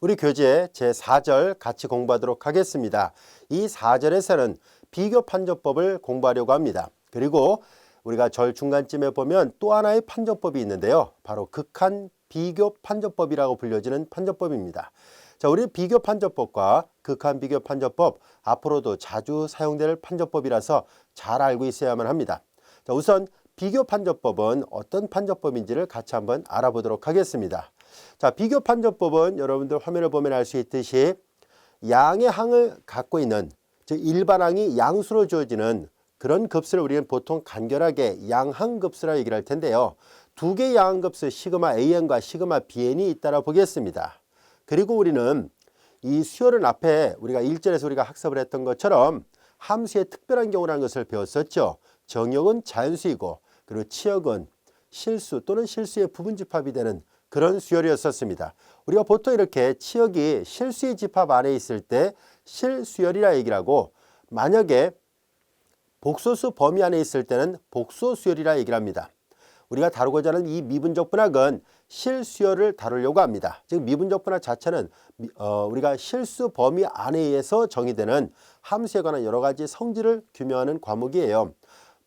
우리 교재 제4절 같이 공부하도록 하겠습니다. 이 4절에서는 비교 판정법을 공부하려고 합니다. 그리고 우리가 절 중간쯤에 보면 또 하나의 판정법이 있는데요. 바로 극한 비교 판정법이라고 불려지는 판정법입니다. 자, 우리 비교 판정법과 극한 비교 판정법 앞으로도 자주 사용될 판정법이라서 잘 알고 있어야만 합니다. 자, 우선 비교 판정법은 어떤 판정법인지를 같이 한번 알아보도록 하겠습니다. 자, 비교 판정법은 여러분들 화면을 보면 알 수 있듯이 양의 항을 갖고 있는, 즉 일반항이 양수로 주어지는 그런 급수를 우리는 보통 간결하게 양항급수라 얘기를 할 텐데요. 두 개의 양항급수 시그마 AN과 시그마 BN이 있다고 보겠습니다. 그리고 우리는 이 수열은 앞에 우리가 1절에서 우리가 학습을 했던 것처럼 함수의 특별한 경우라는 것을 배웠었죠. 정역은 자연수이고 그리고 치역은 실수 또는 실수의 부분집합이 되는 그런 수열이었었습니다. 우리가 보통 이렇게 치역이 실수의 집합 안에 있을 때 실수열이라 얘기를 하고, 만약에 복소수 범위 안에 있을 때는 복소수열이라 얘기를 합니다. 우리가 다루고자 하는 이 미분적 분학은 실수열을 다루려고 합니다. 즉 미분적 분학 자체는 우리가 실수 범위 안에 의해서 정의되는 함수에 관한 여러 가지 성질을 규명하는 과목이에요.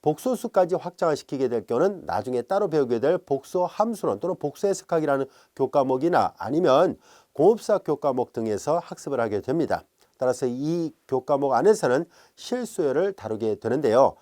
복소수까지 확장을 시키게 될 경우는 나중에 따로 배우게 될 복소 함수론 또는 복소 해석학이라는 교과목이나 아니면 공업사 교과목 등에서 학습을 하게 됩니다. 따라서 이 교과목 안에서는 실수열을 다루게 되는데요.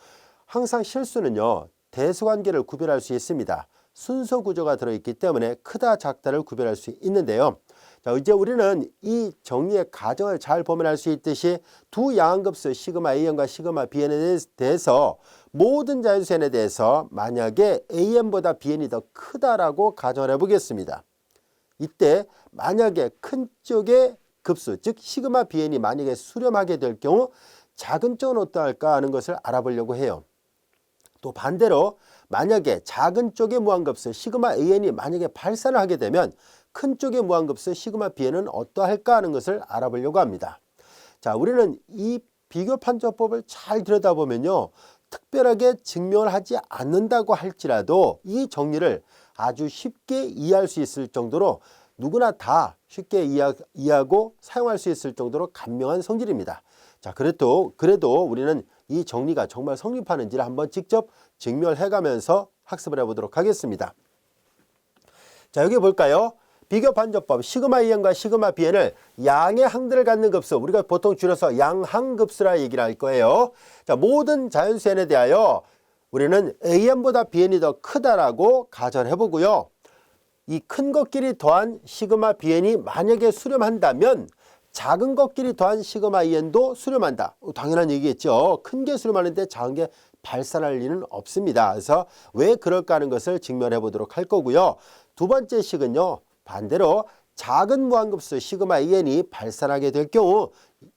항상 실수는요, 대수관계를 구별할 수 있습니다. 순서 구조가 들어있기 때문에 크다 작다를 구별할 수 있는데요. 자, 이제 우리는 이 정리의 과정을 잘 보면 알 수 있듯이 두 양항급수 시그마 AN과 시그마 BN에 대해서 모든 자연수 n에 대해서 만약에 AN보다 BN이 더 크다라고 가정을 해보겠습니다. 이때 만약에 큰 쪽의 급수, 즉 시그마 BN이 만약에 수렴하게 될 경우 작은 쪽은 어떠할까 하는 것을 알아보려고 해요. 또 반대로 만약에 작은 쪽의 무한급수 시그마 AN이 만약에 발산을 하게 되면 큰 쪽의 무한급수 시그마 BN은 어떠할까 하는 것을 알아보려고 합니다. 자, 우리는 이 비교 판정법을 잘 들여다보면요, 특별하게 증명을 하지 않는다고 할지라도 이 정리를 아주 쉽게 이해할 수 있을 정도로 누구나 다 쉽게 이해하고 사용할 수 있을 정도로 간명한 성질입니다. 자, 그래도 우리는 이 정리가 정말 성립하는지를 한번 직접 증명을 해가면서 학습을 해보도록 하겠습니다. 자, 여기 볼까요? 비교 판정법 시그마 AN과 시그마 BN을 양의 항들을 갖는 급수, 우리가 보통 줄여서 양항급수라 얘기를 할 거예요. 자, 모든 자연수 n에 대하여 우리는 AN보다 BN이 더 크다라고 가정해 보고요. 이 큰 것끼리 더한 시그마 BN이 만약에 수렴한다면 작은 것끼리 더한 시그마 AN도 수렴한다. 당연한 얘기겠죠. 큰 게 수렴하는데 작은 게 발산할 리는 없습니다. 그래서 왜 그럴까 하는 것을 증명해 보도록 할 거고요. 두 번째 식은요, 반대로 작은 무한급수 시그마 AN이 발산하게 될 경우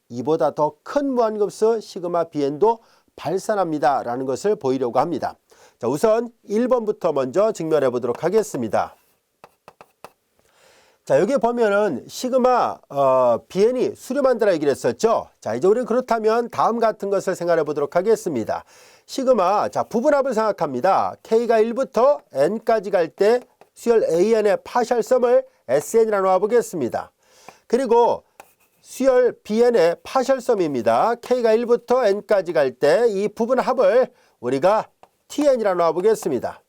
이보다 더 큰 무한급수 시그마 BN도 발산합니다 라는 것을 보이려고 합니다. 자, 우선 1번부터 먼저 증명해 보도록 하겠습니다. 자, 여기 보면은 시그마 BN이 수렴한다라 얘기를 했었죠. 자, 이제 우리는 그렇다면 다음 같은 것을 생각해 보도록 하겠습니다. 시그마, 자, 부분합을 생각합니다. K가 1부터 N까지 갈 때 수열 AN의 파셜섬을 SN이라 놓아보겠습니다. 그리고 수열 BN의 파셜섬입니다. K가 1부터 N까지 갈 때 이 부분합을 우리가 TN이라 놓아보겠습니다.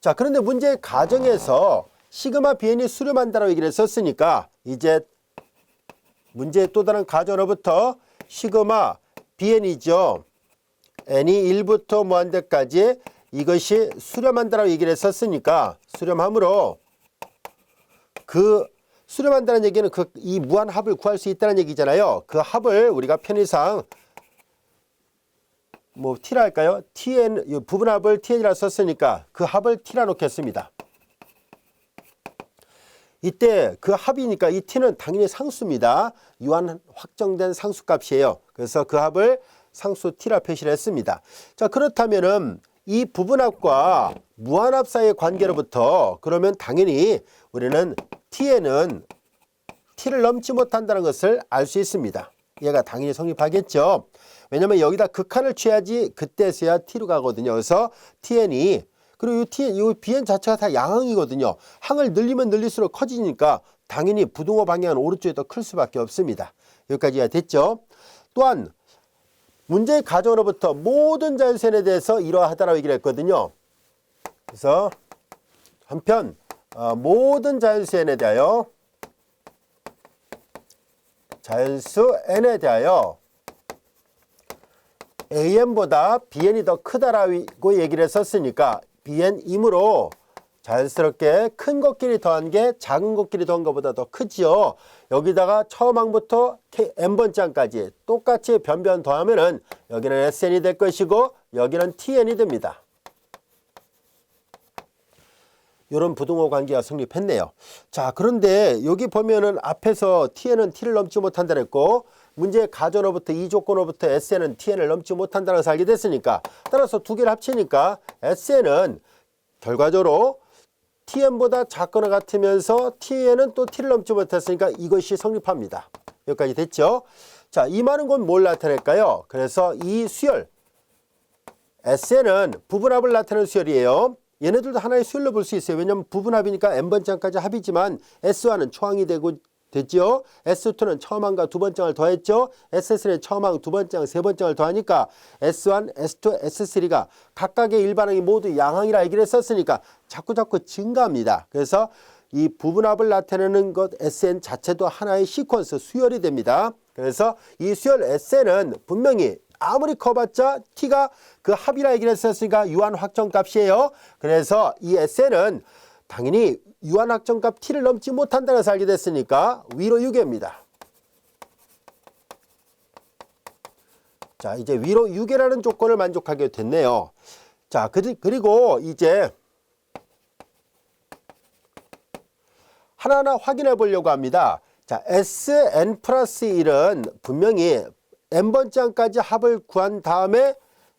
자, 그런데 문제의 가정에서 시그마 BN이 수렴한다라고 얘기를 했었으니까 이제 문제의 또 다른 가정으로부터 시그마 BN이죠. n이 1부터 무한대까지 이것이 수렴한다라고 얘기를 했었으니까 수렴함으로 그 수렴한다는 얘기는 이 무한합을 구할 수 있다는 얘기잖아요. 그 합을 우리가 편의상 뭐 t라 할까요? tn 부분합을 tn이라 썼으니까 그 합을 t라 놓겠습니다. 이때 그 합이니까 이 t는 당연히 상수입니다. 유한 확정된 상수값이에요. 그래서 그 합을 상수 t라 표시를 했습니다. 자, 그렇다면은 이 부분합과 무한합 사이의 관계로부터 그러면 당연히 우리는 tn은 t를 넘지 못한다는 것을 알 수 있습니다. 얘가 당연히 성립하겠죠. 왜냐면 여기다 극한을 취해야지 그때서야 t로 가거든요. 그래서 tn이 그리고 이 Tn, 이 Bn 자체가 다 양항이거든요. 항을 늘리면 늘릴수록 커지니까 당연히 부등호 방향은 오른쪽이 더 클 수밖에 없습니다. 여기까지가 됐죠. 또한 문제의 가정으로부터 모든 자연수에 대해서 이러하다라고 얘기를 했거든요. 그래서 한편 모든 자연수 n에 대하여 an보다 bn이 더 크다라고 얘기를 했었으니까 bn이므로 자연스럽게 큰 것끼리 더한 게 작은 것끼리 더한 것보다 더 크지요. 여기다가 처음 항부터 n번째 항까지 똑같이 변변 더하면은 여기는 sn이 될 것이고 여기는 tn이 됩니다. 이런 부등호 관계가 성립했네요. 자, 그런데 여기 보면은 앞에서 tn은 t를 넘지 못한다 그랬고 문제의 가정으로부터 이 조건으로부터 sn은 tn을 넘지 못한다는 것을 알게 됐으니까 따라서 두 개를 합치니까 sn은 결과적으로 tn보다 작거나 같으면서 tn은 또 t를 넘지 못했으니까 이것이 성립합니다. 여기까지 됐죠? 자, 이 말은 곧 뭘 나타낼까요? 그래서 이 수열 sn은 부분합을 나타내는 수열이에요. 얘네들도 하나의 수열로 볼 수 있어요. 왜냐하면 부분합이니까 n번째 항까지 합이지만 S1은 초항이 됐죠. S2는 처음 항과 두 번째 항을 더했죠. S3는 처음 항, 두 번째 항, 세 번째 항을 더하니까 S1, S2, S3가 각각의 일반항이 모두 양항이라 얘기를 했었으니까 자꾸 증가합니다. 그래서 이 부분합을 나타내는 것 SN 자체도 하나의 시퀀스 수열이 됩니다. 그래서 이 수열 SN은 분명히 아무리 커봤자 T가 그 합이라 얘기를 했었으니까 유한 확정값이에요. 그래서 이 SN은 당연히 유한 확정값 T를 넘지 못한다는 것을 알게 됐으니까 위로 유계입니다. 자, 이제 위로 유계라는 조건을 만족하게 됐네요. 자, 그리고 이제 하나하나 확인해 보려고 합니다. 자, Sn 플러스 1은 분명히 n번째 항까지 합을 구한 다음에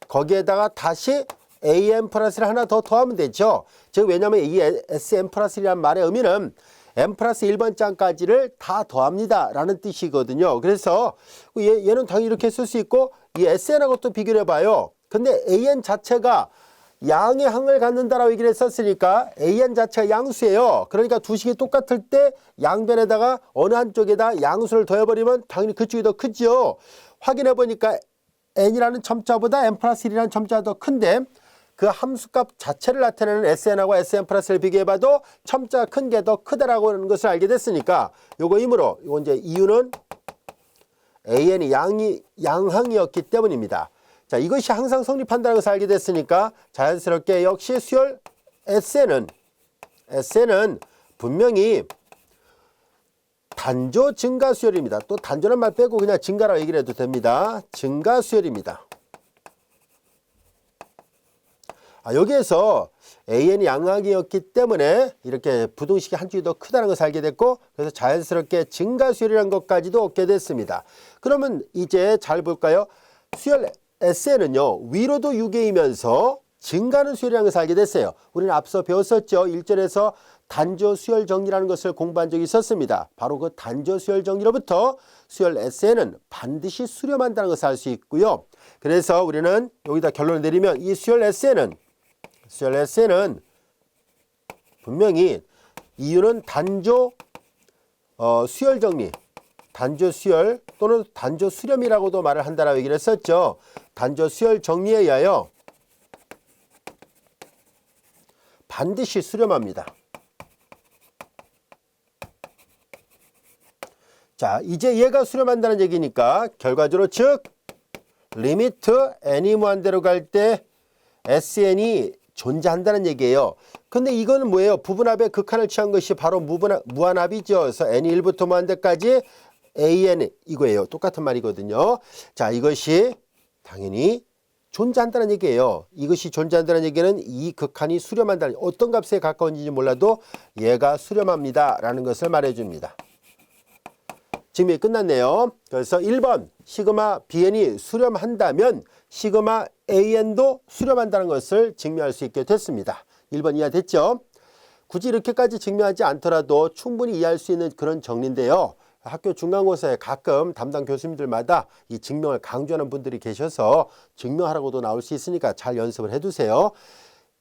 거기에다가 다시 an 플러스를 하나 더 더하면 되죠. 즉 왜냐하면 이 sn 플러스 1이라는 말의 의미는 n 플러스 1번째 항까지를 다 더합니다 라는 뜻이거든요. 그래서 얘는 당연히 이렇게 쓸 수 있고 이 sn하고 또 비교를 해봐요. 근데 an 자체가 양의 항을 갖는다라고 얘기를 했었으니까 an 자체가 양수예요. 그러니까 두 식이 똑같을 때 양변에다가 어느 한쪽에다 양수를 더해버리면 당연히 그쪽이 더 크죠. 확인해 보니까 n이라는 첨자보다 n 플러스 1이라는 첨자가 더 큰데 그 함수값 자체를 나타내는 sn하고 sn 플러스를 비교해봐도 첨자가 큰 게 더 크다라고 하는 것을 알게 됐으니까 요거 이제 이유는 an이 양항이었기 때문입니다. 자, 이것이 항상 성립한다는 것을 알게 됐으니까 자연스럽게 역시 수열 SN은 분명히 단조 증가 수열입니다. 또 단조란 말 빼고 그냥 증가라고 얘기를 해도 됩니다. 증가 수열입니다. 여기에서 AN이 양항이었기 때문에 이렇게 부등식이 한 줄이 더 크다는 것을 알게 됐고 그래서 자연스럽게 증가 수열이라는 것까지도 얻게 됐습니다. 그러면 이제 잘 볼까요? 수열 SN은요 위로도 유계이면서 증가하는 수열이라는 것을 알게 됐어요. 우리는 앞서 배웠었죠. 1절에서 단조 수열 정리라는 것을 공부한 적이 있었습니다. 바로 그 단조 수열 정리로부터 수열 SN은 반드시 수렴한다는 것을 알 수 있고요. 그래서 우리는 여기다 결론을 내리면 이 수열 SN은 분명히 이유는 단조 수열 정리, 단조 수열 또는 단조 수렴이라고도 말을 한다라고 얘기를 했었죠. 단조 수열 정리에 의하여 반드시 수렴합니다. 자, 이제 얘가 수렴한다는 얘기니까 결과적으로 즉 리미트 n이 무한대로 갈 때 sn이 존재한다는 얘기예요. 근데 이거는 뭐예요? 부분합의 극한을 취한 것이 바로 무한합이죠. 그래서 n이 1부터 무한대까지 an 이거예요. 똑같은 말이거든요. 자, 이것이 당연히 존재한다는 얘기예요. 이것이 존재한다는 얘기는 이 극한이 수렴한다는, 어떤 값에 가까운지 몰라도 얘가 수렴합니다 라는 것을 말해줍니다. 증명이 끝났네요. 그래서 1번 시그마 bn이 수렴한다면 시그마 an도 수렴한다는 것을 증명할 수 있게 됐습니다. 1번 이해됐죠? 굳이 이렇게까지 증명하지 않더라도 충분히 이해할 수 있는 그런 정리인데요. 학교 중간고사에 가끔 담당 교수님들마다 이 증명을 강조하는 분들이 계셔서 증명하라고도 나올 수 있으니까 잘 연습을 해두세요.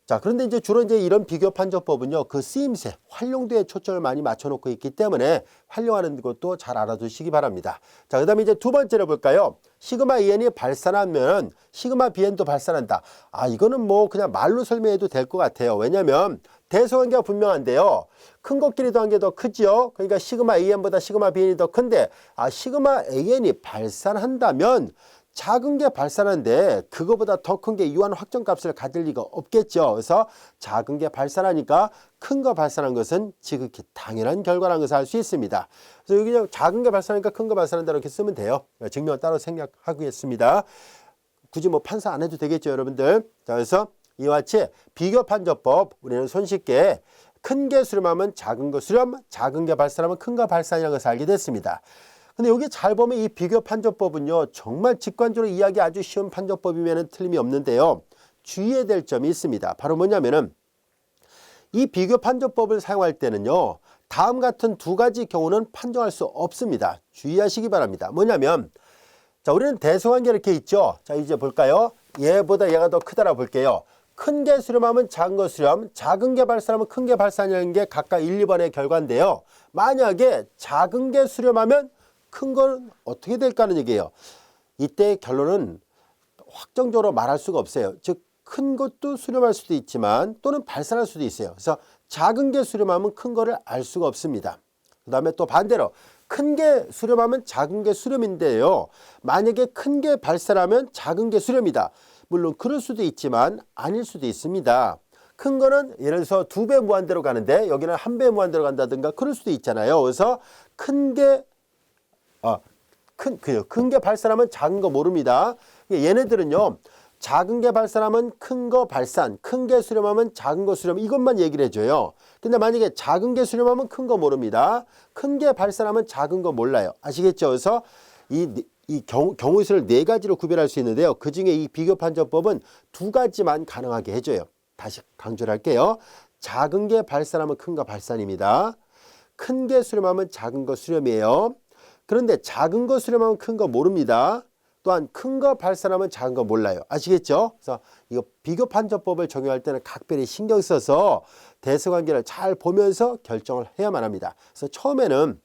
자, 그런데 이제 주로 이제 이런 비교 판정법은요, 그 쓰임새, 활용도에 초점을 많이 맞춰놓고 있기 때문에 활용하는 것도 잘 알아두시기 바랍니다. 자, 그 다음에 이제 두 번째로 볼까요? 시그마 EN이 발산하면 시그마 BN도 발산한다. 아, 이거는 뭐 그냥 말로 설명해도 될 것 같아요. 왜냐면 대소관계가 분명한데요. 큰 것끼리 더한 게 더 크죠. 그러니까 시그마 AN보다 시그마 BN이 더 큰데, 아, 시그마 AN이 발산한다면 작은 게 발산하는데 그거보다 더 큰 게 유한 확정값을 가질 리가 없겠죠. 그래서 작은 게 발산하니까 큰 거 발산한 것은 지극히 당연한 결과라는 것을 알 수 있습니다. 그래서 여기 그냥 작은 게 발산하니까 큰 거 발산한다 이렇게 쓰면 돼요. 증명을 따로 생략하겠습니다. 굳이 뭐 판사 안 해도 되겠죠, 여러분들. 자, 그래서 이와 같이 비교 판정법, 우리는 손쉽게 큰 게 수렴하면 작은 거 수렴, 작은 게 발산하면 큰 거 발산이라는 것을 알게 됐습니다. 근데 여기 잘 보면 이 비교 판정법은요, 정말 직관적으로 이해하기 아주 쉬운 판정법이면 틀림이 없는데요. 주의해야 될 점이 있습니다. 바로 뭐냐면은 이 비교 판정법을 사용할 때는요, 다음 같은 두 가지 경우는 판정할 수 없습니다. 주의하시기 바랍니다. 뭐냐면, 자, 우리는 대소관계 이렇게 있죠. 자, 이제 볼까요? 얘보다 얘가 더 크다라 볼게요. 큰 게 수렴하면 작은 거 수렴, 작은 게 발산하면 큰 게 발산이라는 게 각각 1, 2번의 결과인데요. 만약에 작은 게 수렴하면 큰 건 어떻게 될까 하는 얘기예요. 이때 결론은 확정적으로 말할 수가 없어요. 즉 큰 것도 수렴할 수도 있지만 또는 발산할 수도 있어요. 그래서 작은 게 수렴하면 큰 거를 알 수가 없습니다. 그 다음에 또 반대로 큰 게 수렴하면 작은 게 수렴인데요. 만약에 큰 게 발산하면 작은 게 수렴이다. 물론 그럴 수도 있지만 아닐 수도 있습니다. 큰 거는 예를 들어서 2배 무한대로 가는데 여기는 1배 무한대로 간다든가 그럴 수도 있잖아요. 그래서 큰 게 발산하면 작은 거 모릅니다. 얘네들은요, 작은 게 발산하면 큰 거 발산, 큰 게 수렴하면 작은 거 수렴, 이것만 얘기를 해줘요. 근데 만약에 작은 게 수렴하면 큰 거 모릅니다. 큰 게 발산하면 작은 거 몰라요. 아시겠죠? 그래서 이 경우 수를 4가지로 구별할 수 있는데요. 그 중에 이 비교 판정법은 2가지만 가능하게 해줘요. 다시 강조를 할게요. 작은 게 발산하면 큰 거 발산입니다. 큰 게 수렴하면 작은 거 수렴이에요. 그런데 작은 거 수렴하면 큰 거 모릅니다. 또한 큰 거 발산하면 작은 거 몰라요. 아시겠죠? 그래서 이거 비교 판정법을 적용할 때는 각별히 신경 써서 대수관계를 잘 보면서 결정을 해야만 합니다. 그래서 처음에는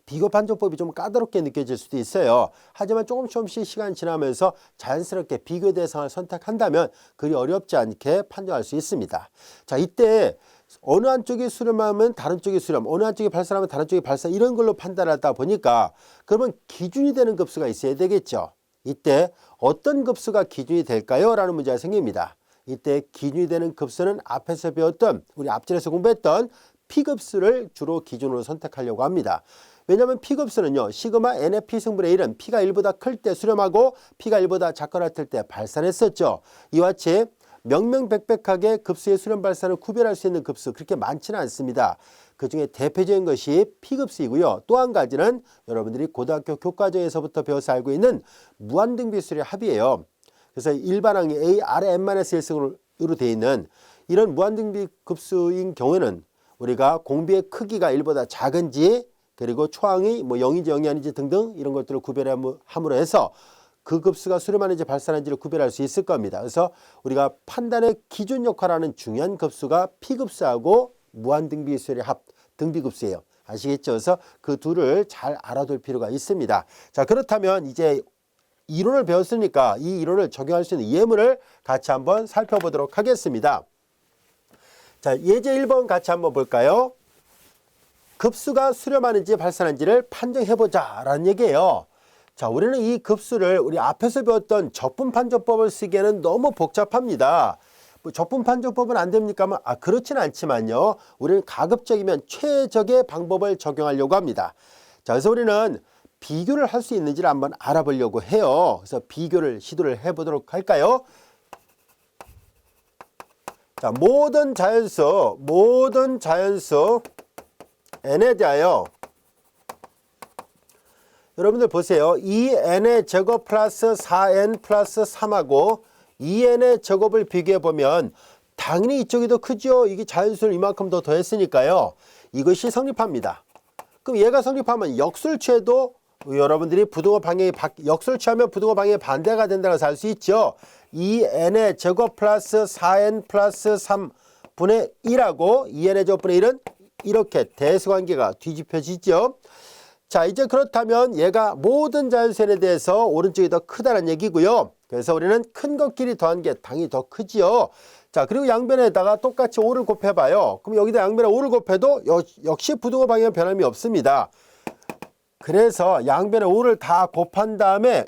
비교 판정법이 좀 까다롭게 느껴질 수도 있어요. 하지만 조금씩 시간이 지나면서 자연스럽게 비교 대상을 선택한다면 그리 어렵지 않게 판정할 수 있습니다. 자, 이때 어느 한쪽이 수렴하면 다른 쪽이 수렴, 어느 한쪽이 발산하면 다른 쪽이 발산, 이런 걸로 판단하다 보니까 그러면 기준이 되는 급수가 있어야 되겠죠. 이때 어떤 급수가 기준이 될까요? 라는 문제가 생깁니다. 이때 기준이 되는 급수는 앞에서 배웠던, 우리 앞전에서 공부했던 P급수를 주로 기준으로 선택하려고 합니다. 왜냐하면 P급수는요, 시그마 N의 P승분의 1은 P가 1보다 클 때 수렴하고 P가 1보다 작거나 같을 때 발산했었죠. 이와 같이 명명백백하게 급수의 수렴 발산을 구별할 수 있는 급수 그렇게 많지는 않습니다. 그 중에 대표적인 것이 P급수이고요. 또 한 가지는 여러분들이 고등학교 교과정에서부터 배워서 알고 있는 무한등비수의 합이에요. 그래서 일반항이 A, R의 n-1승으로 되어 있는 이런 무한등비 급수인 경우에는 우리가 공비의 크기가 1보다 작은지, 그리고 초항이 뭐 0인지 0이 아닌지 등등 이런 것들을 구별함으로 해서 그 급수가 수렴하는지 발산하는지를 구별할 수 있을 겁니다. 그래서 우리가 판단의 기준 역할하는 중요한 급수가 P급수하고 무한등비수의 합, 등비급수예요. 아시겠죠? 그래서 그 둘을 잘 알아둘 필요가 있습니다. 자, 그렇다면 이제 이론을 배웠으니까 이 이론을 적용할 수 있는 예문을 같이 한번 살펴보도록 하겠습니다. 자, 예제 1번 같이 한번 볼까요? 급수가 수렴하는지 발산하는지를 판정해보자 라는 얘기예요. 자, 우리는 이 급수를 우리 앞에서 배웠던 적분판정법을 쓰기에는 너무 복잡합니다. 뭐 적분판정법은 안 됩니까? 그렇지는 않지만요. 우리는 가급적이면 최적의 방법을 적용하려고 합니다. 자, 그래서 우리는 비교를 할 수 있는지를 한번 알아보려고 해요. 그래서 비교를 시도를 해보도록 할까요? 자, 모든 자연수 n에 대하여 여러분들 보세요. 2n의 제곱 플러스 4n 플러스 3하고 2n의 제곱을 비교해 보면 당연히 이쪽이 더 크죠. 이게 자연수를 이만큼 더 더했으니까요. 이것이 성립합니다. 그럼 얘가 성립하면 역수를 취해도 여러분들이 부등호 방향이 역수를 취하면 부등호 방향이 반대가 된다는 것을 알 수 있죠. 2n의 제곱 플러스 4n 플러스 3분의 1하고 2n의 제곱분의 1은 이렇게 대수관계가 뒤집혀지죠. 자, 이제 그렇다면 얘가 모든 자연수에 대해서 오른쪽이 더 크다는 얘기고요. 그래서 우리는 큰 것끼리 더한 게 당연히 더 크지요. 자, 그리고 양변에다가 똑같이 5를 곱해봐요. 그럼 여기다 양변에 5를 곱해도 역시 부등호 방향 변함이 없습니다. 그래서 양변에 5를 다 곱한 다음에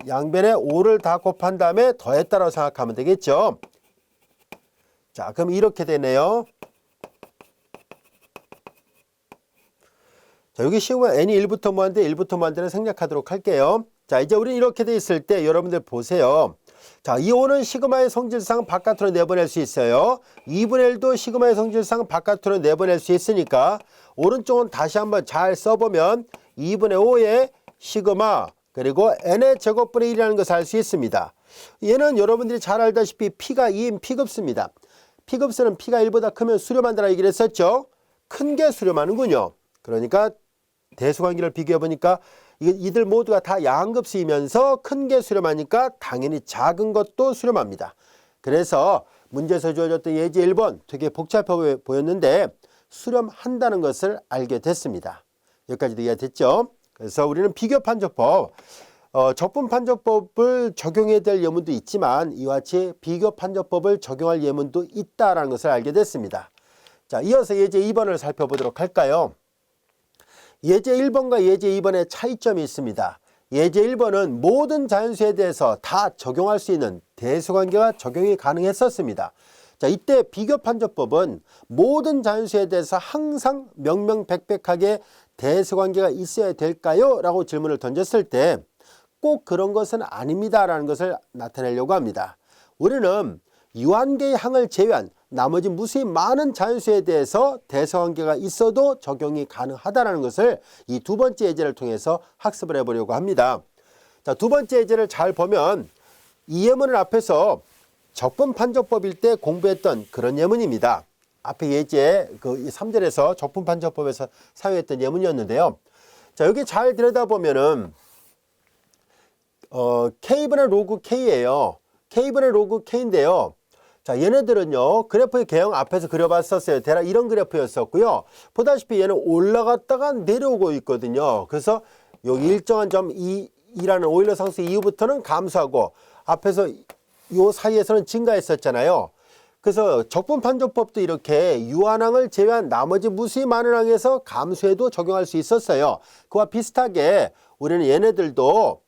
더했다라고 생각하면 되겠죠. 자, 그럼 이렇게 되네요. 자, 여기 시그마 n이 1부터 무한대, 1부터 무한대는 생략하도록 할게요. 자, 이제 우리는 이렇게 돼 있을 때 여러분들 보세요. 자, 이 5는 시그마의 성질상 바깥으로 내보낼 수 있어요. 2분의 1도 시그마의 성질상 바깥으로 내보낼 수 있으니까 오른쪽은 다시 한번 잘 써보면 2분의 5의 시그마 그리고 n의 제곱분의 1이라는 것을 알 수 있습니다. 얘는 여러분들이 잘 알다시피 p가 2인 p급수입니다. p급수는 p가 1보다 크면 수렴한다라고 얘기를 했었죠. 큰 게 수렴하는군요. 그러니까 대수관계를 비교해보니까 이들 모두가 다 양급수이면서 큰 게 수렴하니까 당연히 작은 것도 수렴합니다. 그래서 문제에서 주어졌던 예제 1번 되게 복잡해 보였는데 수렴한다는 것을 알게 됐습니다. 여기까지도 이해됐죠? 그래서 우리는 비교판조법, 적분판조법을 적용해야 될 예문도 있지만 이와 같이 비교판조법을 적용할 예문도 있다는 것을 알게 됐습니다. 자, 이어서 예제 2번을 살펴보도록 할까요? 예제 1번과 예제 2번의 차이점이 있습니다. 예제 1번은 모든 자연수에 대해서 다 적용할 수 있는 대수관계가 적용이 가능했었습니다. 자, 이때 비교판조법은 모든 자연수에 대해서 항상 명명백백하게 대수관계가 있어야 될까요? 라고 질문을 던졌을 때 꼭 그런 것은 아닙니다 라는 것을 나타내려고 합니다. 우리는 유한계의 항을 제외한 나머지 무수히 많은 자연수에 대해서 대수관계가 있어도 적용이 가능하다는 것을 이 두 번째 예제를 통해서 학습을 해보려고 합니다. 자, 두 번째 예제를 잘 보면 이 예문을 앞에서 적분판조법일 때 공부했던 그런 예문입니다. 앞에 예제 그 3절에서 적분판조법에서 사용했던 예문이었는데요. 자, 여기 잘 들여다보면은 K분의 로그 K예요. K분의 로그 K인데요. 자, 얘네들은요, 그래프의 개형 앞에서 그려봤었어요. 대략 이런 그래프였었고요. 보다시피 얘는 올라갔다가 내려오고 있거든요. 그래서 여기 일정한 점 2라는 오일러 상수 이후부터는 감소하고 앞에서 요 사이에서는 증가했었잖아요. 그래서 적분판조법도 이렇게 유한항을 제외한 나머지 무수히 많은 항에서 감소해도 적용할 수 있었어요. 그와 비슷하게 우리는 얘네들도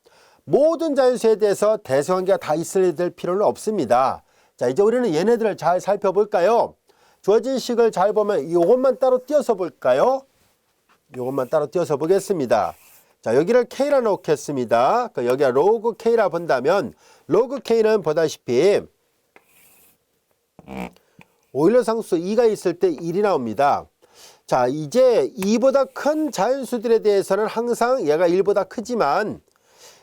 모든 자연수에 대해서 대수관계가 다 있어야 될 필요는 없습니다. 자, 이제 우리는 얘네들을 잘 살펴볼까요? 주어진 식을 잘 보면 이것만 따로 띄어서 볼까요? 이것만 따로 띄어서 보겠습니다. 자, 여기를 K라 놓겠습니다. 여기가 로그 K라 본다면 로그 K는 보다시피 오일러 상수 2가 있을 때 1이 나옵니다. 자, 이제 2보다 큰 자연수들에 대해서는 항상 얘가 1보다 크지만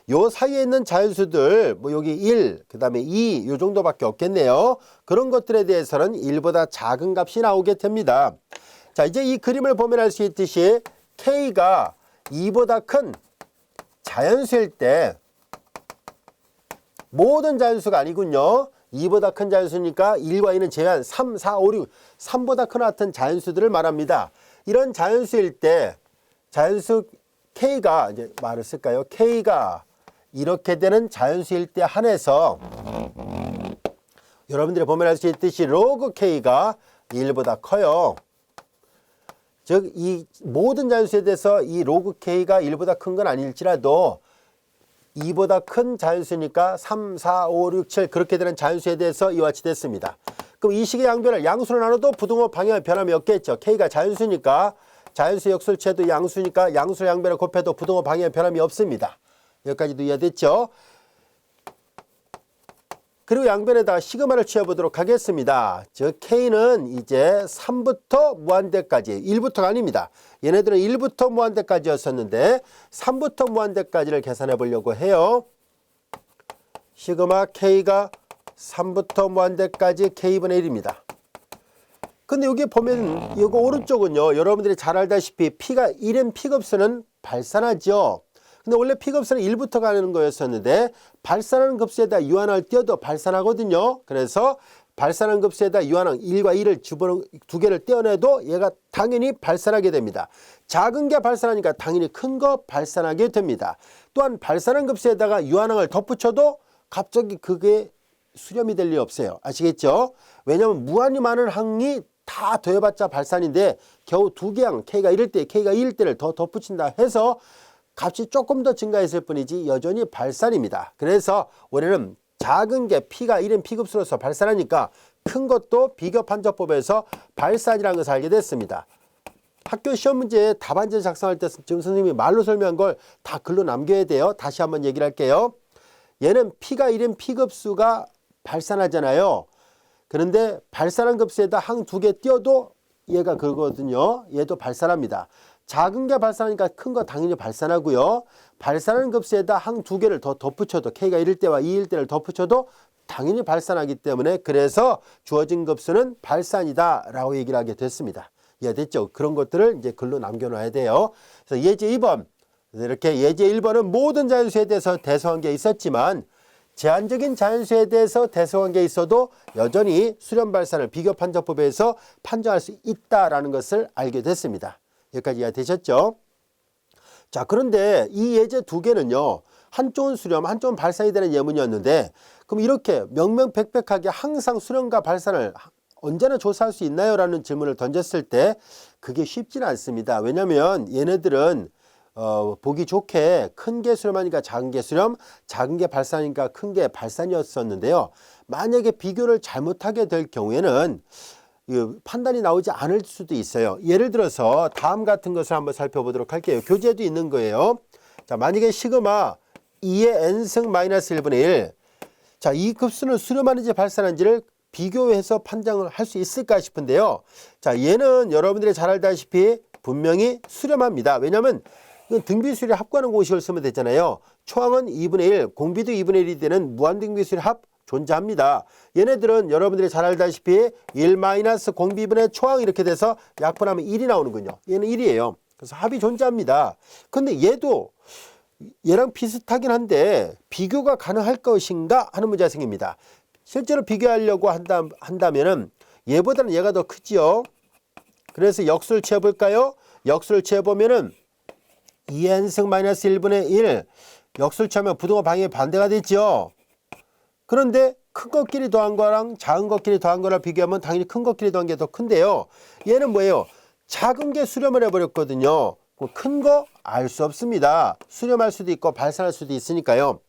요 사이에 있는 자연수들 뭐 여기 1, 그 다음에 2 요 정도밖에 없겠네요. 그런 것들에 대해서는 1보다 작은 값이 나오게 됩니다. 자, 이제 이 그림을 보면 알 수 있듯이 K가 2보다 큰 자연수일 때 모든 자연수가 아니군요. 2보다 큰 자연수니까 1과 2는 제외한 3, 4, 5, 6, 3보다 큰 같은 자연수들을 말합니다. 이런 자연수일 때 자연수 K가 이제 말을 쓸까요? K가 이렇게 되는 자연수일 때 한해서 여러분들이 보면 알 수 있듯이 로그 K가 1보다 커요. 즉 이 모든 자연수에 대해서 이 로그 K가 1보다 큰 건 아닐지라도 2보다 큰 자연수니까 3, 4, 5, 6, 7 그렇게 되는 자연수에 대해서 이와 같이 됐습니다. 그럼 이 식의 양변을 양수로 나눠도 부등호 방향의 변함이 없겠죠. K가 자연수니까 자연수 역술체도 양수니까 양수 양변을 곱해도 부등호 방향의 변함이 없습니다. 여기까지도 이해됐죠? 그리고 양변에다가 시그마를 취해보도록 하겠습니다. 즉 K는 이제 3부터 무한대까지 1부터가 아닙니다. 얘네들은 1부터 무한대까지였었는데 3부터 무한대까지를 계산해 보려고 해요. 시그마 K가 3부터 무한대까지 K분의 1입니다. 근데 여기 보면 이거 오른쪽은요. 여러분들이 잘 알다시피 P가 1인 P급수는 발산하죠. 근데 원래 P급수는 1부터 가는 거였었는데 발산하는 급수에다 유한항을 띄워도 발산하거든요. 그래서 발산한 급수에다 유한항 1과 2를 두 개를 떼어내도 얘가 당연히 발산하게 됩니다. 작은 게 발산하니까 당연히 큰 거 발산하게 됩니다. 또한 발산한 급수에다가 유한항을 덧붙여도 갑자기 그게 수렴이 될 리 없어요. 아시겠죠? 왜냐하면 무한히 많은 항이 다 더해봤자 발산인데 겨우 두 개 항 K가 1일 때, K가 2일 때를 더 덧붙인다 해서 값이 조금 더 증가했을 뿐이지 여전히 발산입니다. 그래서 올해는 작은 게 P가 1인 P급수로서 발산하니까 큰 것도 비교판정법에서 발산이라는 것을 알게 됐습니다. 학교 시험 문제 답안지 작성할 때 지금 선생님이 말로 설명한 걸 다 글로 남겨야 돼요. 다시 한번 얘기를 할게요. 얘는 P가 1인 P급수가 발산하잖아요. 그런데 발산한 급수에다 항 두 개 띄워도 얘가 그거거든요. 얘도 발산합니다. 작은 게 발산하니까 큰 거 당연히 발산하고요. 발산하는 급수에다 항 두 개를 더 덧붙여도 K가 1일 때와 2일 때를 덧붙여도 당연히 발산하기 때문에 그래서 주어진 급수는 발산이다 라고 얘기를 하게 됐습니다. 이해됐죠? 그런 것들을 이제 글로 남겨놔야 돼요. 그래서 예제 2번 이렇게 예제 1번은 모든 자연수에 대해서 대소관계 있었지만 제한적인 자연수에 대해서 대소관계 있어도 여전히 수렴 발산을 비교판정법에서 판정할 수 있다라는 것을 알게 됐습니다. 여기까지 이해되셨죠? 자, 그런데 이 예제 두 개는요. 한쪽은 수렴, 한쪽은 발산이 되는 예문이었는데 그럼 이렇게 명명백백하게 항상 수렴과 발산을 언제나 조사할 수 있나요? 라는 질문을 던졌을 때 그게 쉽지는 않습니다. 왜냐하면 얘네들은 보기 좋게 큰 게 수렴하니까 작은 게 수렴, 작은 게 발산이니까 큰 게 발산이었었는데요. 만약에 비교를 잘못하게 될 경우에는 판단이 나오지 않을 수도 있어요. 예를 들어서 다음 같은 것을 한번 살펴보도록 할게요. 교재에도 있는 거예요. 자, 만약에 시그마 2의 n승 마이너스 1분의 1. 자, 이 급수는 수렴하는지 발산하는지를 비교해서 판정을 할 수 있을까 싶은데요. 자, 얘는 여러분들이 잘 알다시피 분명히 수렴합니다. 왜냐하면 등비수열이 합구하는 공식을 쓰면 되잖아요. 초항은 2분의 1, 공비도 2분의 1이 되는 무한등비수열 합 존재합니다. 얘네들은 여러분들이 잘 알다시피 1 공비분의 초항 이렇게 돼서 약분하면 1이 나오는군요. 얘는 1이에요. 그래서 합이 존재합니다. 근데 얘도 얘랑 비슷하긴 한데 비교가 가능할 것인가 하는 문제가 생깁니다. 실제로 비교하려고 한다면은 얘보다는 얘가 더 크지요. 그래서 역수를 취해볼까요? 역수를 취해보면은 2n승 마이너스 1분의 1 역수를 취하면 부등호 방향이 반대가 되죠. 그런데 큰 것끼리 더한 거랑 작은 것끼리 더한 거랑 비교하면 당연히 큰 것끼리 더한 게 더 큰데요. 얘는 뭐예요? 작은 게 수렴을 해버렸거든요. 큰 거 알 수 없습니다. 수렴할 수도 있고 발산할 수도 있으니까요.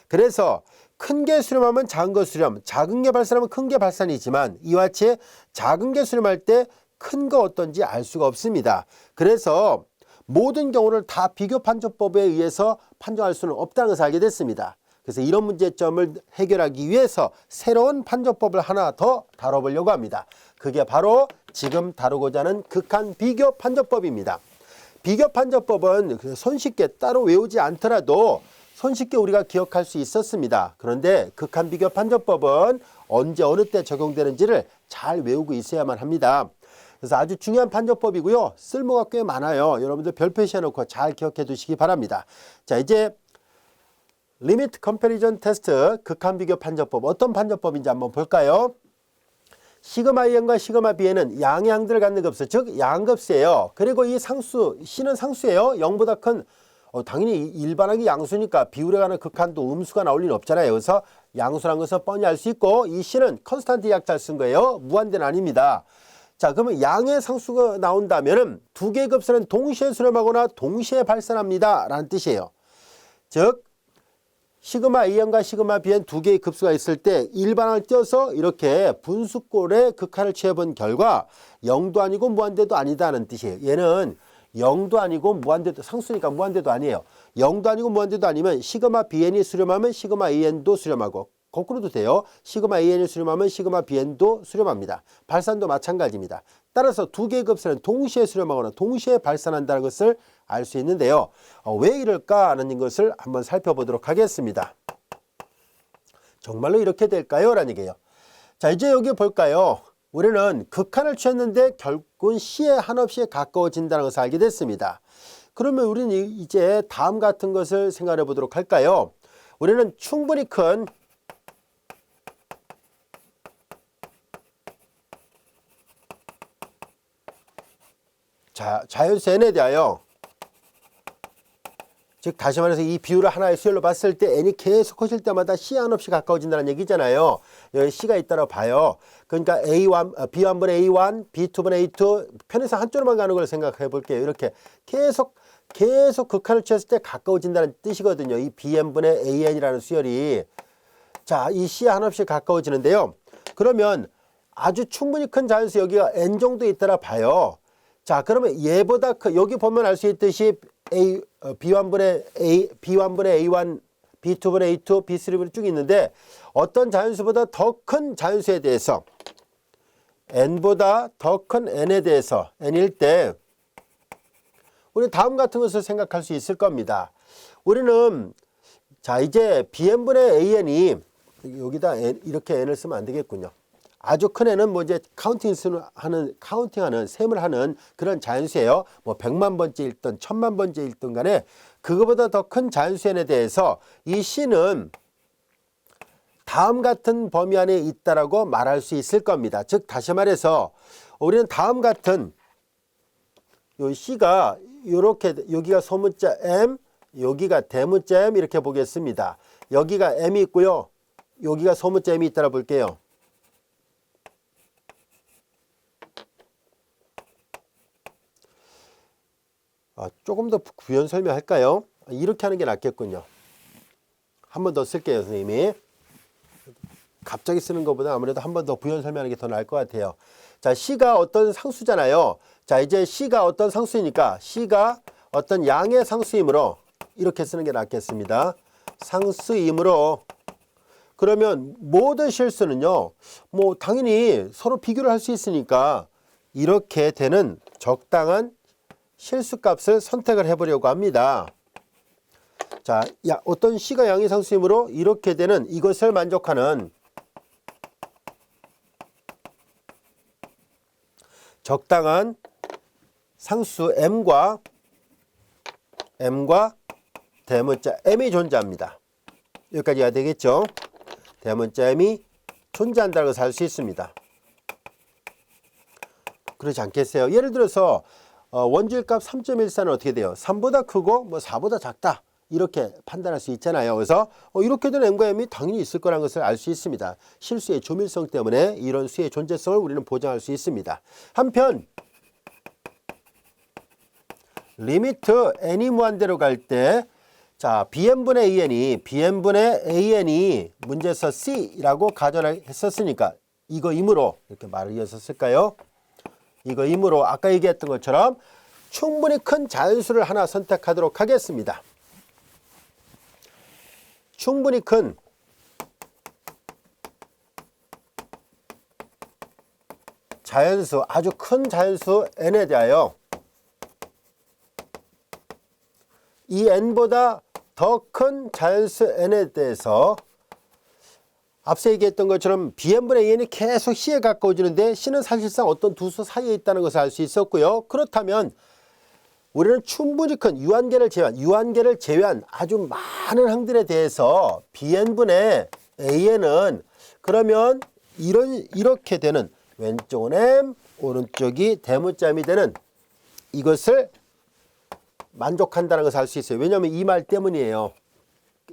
그래서 큰 게 수렴하면 작은 거 수렴, 작은 게 발산하면 큰 게 발산이지만 이와 같이 작은 게 수렴할 때 큰 거 어떤지 알 수가 없습니다. 그래서 모든 경우를 다 비교판정법에 의해서 판정할 수는 없다는 것을 알게 됐습니다. 그래서 이런 문제점을 해결하기 위해서 새로운 판정법을 하나 더 다뤄보려고 합니다. 그게 바로 지금 다루고자 하는 극한 비교 판정법입니다. 비교 판정법은 손쉽게 따로 외우지 않더라도 손쉽게 우리가 기억할 수 있었습니다. 그런데 극한 비교 판정법은 언제 어느 때 적용되는지를 잘 외우고 있어야만 합니다. 그래서 아주 중요한 판정법이고요. 쓸모가 꽤 많아요. 여러분들 별 표시해놓고 잘 기억해 두시기 바랍니다. 자, 이제 리미트 컴패리전 테스트 극한 비교 판정법 어떤 판정법인지 한번 볼까요? 시그마 A과 시그마 B에는 양의 항들을 갖는 급수, 즉 양급수예요. 그리고 이 상수 C는 상수예요. 0보다 큰 당연히 일반항이 양수니까 비율에 관한 극한도 음수가 나올 리는 없잖아요. 그래서 양수라는 것을 뻔히 알 수 있고 이 C는 컨스탄트 약자를 쓴 거예요. 무한대는 아닙니다. 자, 그러면 양의 상수가 나온다면 두 개의 급수는 동시에 수렴하거나 동시에 발산합니다 라는 뜻이에요. 즉 시그마 An과 시그마 Bn 두 개의 급수가 있을 때 일반항을 띄어서 이렇게 분수꼴의 극한을 취해본 결과 0도 아니고 무한대도 아니다는 뜻이에요. 얘는 0도 아니고 무한대도 상수니까 무한대도 아니에요. 0도 아니고 무한대도 아니면 시그마 Bn이 수렴하면 시그마 An도 수렴하고 거꾸로도 돼요. 시그마 An이 수렴하면 시그마 Bn도 수렴합니다. 발산도 마찬가지입니다. 따라서 두 개의 급수는 동시에 수렴하거나 동시에 발산한다는 것을 알 수 있는데요. 왜 이럴까 하는 것을 한번 살펴보도록 하겠습니다. 정말로 이렇게 될까요? 라는 얘기예요. 자, 이제 여기 볼까요? 우리는 극한을 취했는데 결국은 C의 한없이 가까워진다는 것을 알게 됐습니다. 그러면 우리는 이제 다음 같은 것을 생각해 보도록 할까요? 우리는 충분히 큰 자연수 n에 대하여, 즉 다시 말해서 이 비율을 하나의 수열로 봤을 때 n이 계속 커질 때마다 c 한없이 가까워진다는 얘기잖아요. 여기 c가 있다고 봐요. 그러니까 b1분의 a1, b2분의 a2 편에서 한쪽으로만 가는 걸 생각해 볼게요. 이렇게 계속 극한을 취했을 때 가까워진다는 뜻이거든요. 이 bn분의 an이라는 수열이. 자, 이 c 한없이 가까워지는데요. 그러면 아주 충분히 큰 자연수 여기가 n 정도 있다라 봐요. 자, 그러면 얘보다 여기 보면 알 수 있듯이 b1분의 a1, b2분의 a2, b3분의 쭉 있는데 어떤 자연수보다 더 큰 자연수에 대해서 n보다 더 큰 n에 대해서 n일 때 우리는 다음 같은 것을 생각할 수 있을 겁니다. 우리는 자 이제 bn분의 an이 여기다 이렇게 n을 쓰면 안 되겠군요. 아주 큰 애는 뭐 이제 카운팅하는 셈을 하는 그런 자연수예요. 뭐 100만 번째 읽든 1000만 번째 읽든 간에 그거보다 더 큰 자연수 n에 대해서 이 c는 다음 같은 범위 안에 있다라고 말할 수 있을 겁니다. 즉 다시 말해서 우리는 다음 같은 요 c가 이렇게 여기가 소문자 m, 여기가 대문자 m 이렇게 보겠습니다. 여기가 m이 있고요. 여기가 소문자 m이 있다라 볼게요. 조금 더 부연 설명할까요? 이렇게 하는 게 낫겠군요. 한 번 더 쓸게요, 선생님이. 갑자기 쓰는 것보다 아무래도 한 번 더 부연 설명하는 게 더 나을 것 같아요. 자, C가 어떤 상수잖아요. 자, 이제 C가 어떤 상수이니까 C가 어떤 양의 상수이므로 이렇게 쓰는 게 낫겠습니다. 상수이므로 그러면 모든 실수는요, 뭐 당연히 서로 비교를 할 수 있으니까 이렇게 되는 적당한 실수값을 선택을 해보려고 합니다. 자, 어떤 C가 양의 상수이므로 이렇게 되는 이것을 만족하는 적당한 상수 M과 대문자 M이 존재합니다. 여기까지 해야 되겠죠? 대문자 M이 존재한다는 것을 알 수 있습니다. 그렇지 않겠어요? 예를 들어서 원주율값 3.14는 어떻게 돼요? 3보다 크고 뭐 4보다 작다. 이렇게 판단할 수 있잖아요. 그래서 이렇게 된 M과 M이 당연히 있을 거라는 것을 알 수 있습니다. 실수의 조밀성 때문에 이런 수의 존재성을 우리는 보장할 수 있습니다. 한편 리미트 n이 무한대로 갈 때 자 bn분의 an이 문제에서 c라고 가정을 했었으니까 이거이므로 이렇게 말을 이어서 쓸까요? 이거이므로 아까 얘기했던 것처럼 충분히 큰 자연수를 하나 선택하도록 하겠습니다. 충분히 큰 자연수, 아주 큰 자연수 n에 대하여 이 n보다 더 큰 자연수 n에 대해서 앞서 얘기했던 것처럼 bn분의 an이 계속 c에 가까워지는데 c는 사실상 어떤 두 수 사이에 있다는 것을 알 수 있었고요. 그렇다면 우리는 충분히 큰 유한계를 제외한 아주 많은 항들에 대해서 bn분의 an은 그러면 이렇게 되는 왼쪽은 m, 오른쪽이 대문자음이 되는 이것을 만족한다는 것을 알 수 있어요. 왜냐하면 이 말 때문이에요.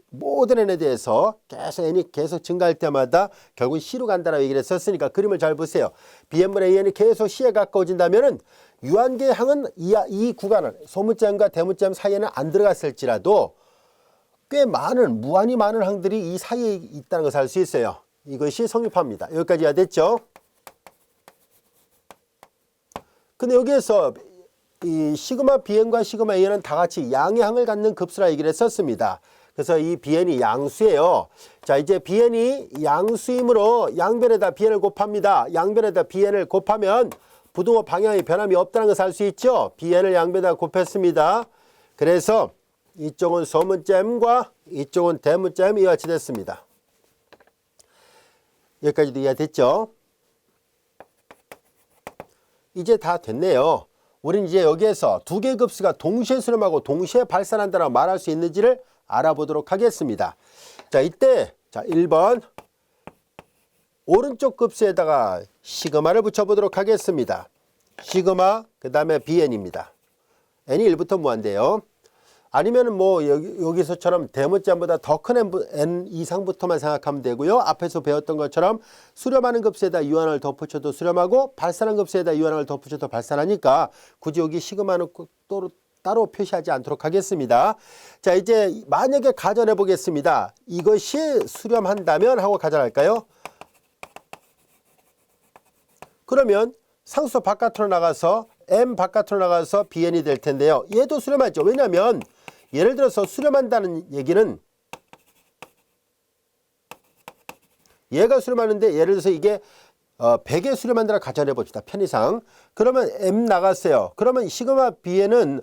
모든 n에 대해서 계속 n이 계속 증가할 때마다 결국 c로 간다라고 얘기를 했었으니까 그림을 잘 보세요. bn분의 an이 계속 c에 가까워진다면은 유한계의 항은 이 구간은 소문자음과 대문자음 사이에는 안 들어갔을지라도 꽤 많은 무한히 많은 항들이 이 사이에 있다는 것을 알 수 있어요. 이것이 성립합니다. 여기까지 해야 됐죠? 근데 여기에서 이 시그마 bn과 시그마 an은 다 같이 양의 항을 갖는 급수라 얘기를 했었습니다. 그래서 이 bn이 양수예요. 자, 이제 bn이 양수이므로 양변에다 bn을 곱합니다. 양변에다 bn을 곱하면 부등호 방향의 변함이 없다는 것을 알 수 있죠. bn을 양변에다 곱했습니다. 그래서 이쪽은 소문자 m과 이쪽은 대문자 m이 같이 됐습니다. 여기까지도 이해됐죠? 이제 다 됐네요. 우리는 이제 여기에서 두 개의 급수가 동시에 수렴하고 동시에 발산한다고 말할 수 있는지를 알아보도록 하겠습니다. 자, 이때 자 1번 오른쪽 급수에다가 시그마를 붙여보도록 하겠습니다. 시그마 그 다음에 bn입니다. n이 1부터 무한대요. 아니면은 뭐 여기서처럼 대문자보다 더 큰 n 이상부터만 생각하면 되고요. 앞에서 배웠던 것처럼 수렴하는 급수에다 유한을 덧붙여도 수렴하고 발산하는 급수에다 유한을 덧붙여도 발산하니까 굳이 여기 시그마는 따로 표시하지 않도록 하겠습니다. 자, 이제 만약에 가정해 보겠습니다. 이것이 수렴한다면 하고 가정할까요? 그러면 상수 바깥으로 나가서 m 바깥으로 나가서 bn이 될 텐데요. 얘도 수렴하죠. 왜냐하면 예를 들어서 수렴한다는 얘기는 얘가 수렴하는데 예를 들어서 이게 100에 수렴한다고 가정해 봅시다. 편의상. 그러면 m 나갔어요. 그러면 시그마 bn은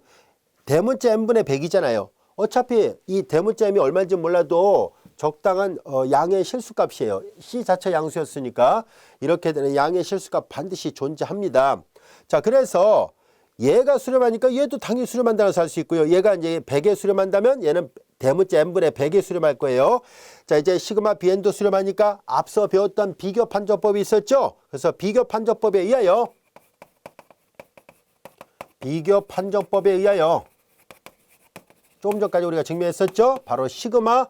대문자 m분의 100이잖아요. 어차피 이 대문자 m이 얼마인지 몰라도 적당한 양의 실수값이에요. C 자체 양수였으니까 이렇게 되는 양의 실수값 반드시 존재합니다. 자, 그래서 얘가 수렴하니까 얘도 당연히 수렴한다고 할 수 있고요. 얘가 이제 100에 수렴한다면 얘는 대문자 n분의 100에 수렴할 거예요. 자, 이제 시그마 bn도 수렴하니까 앞서 배웠던 비교 판정법이 있었죠. 그래서 비교 판정법에 의하여 조금 전까지 우리가 증명했었죠. 바로 시그마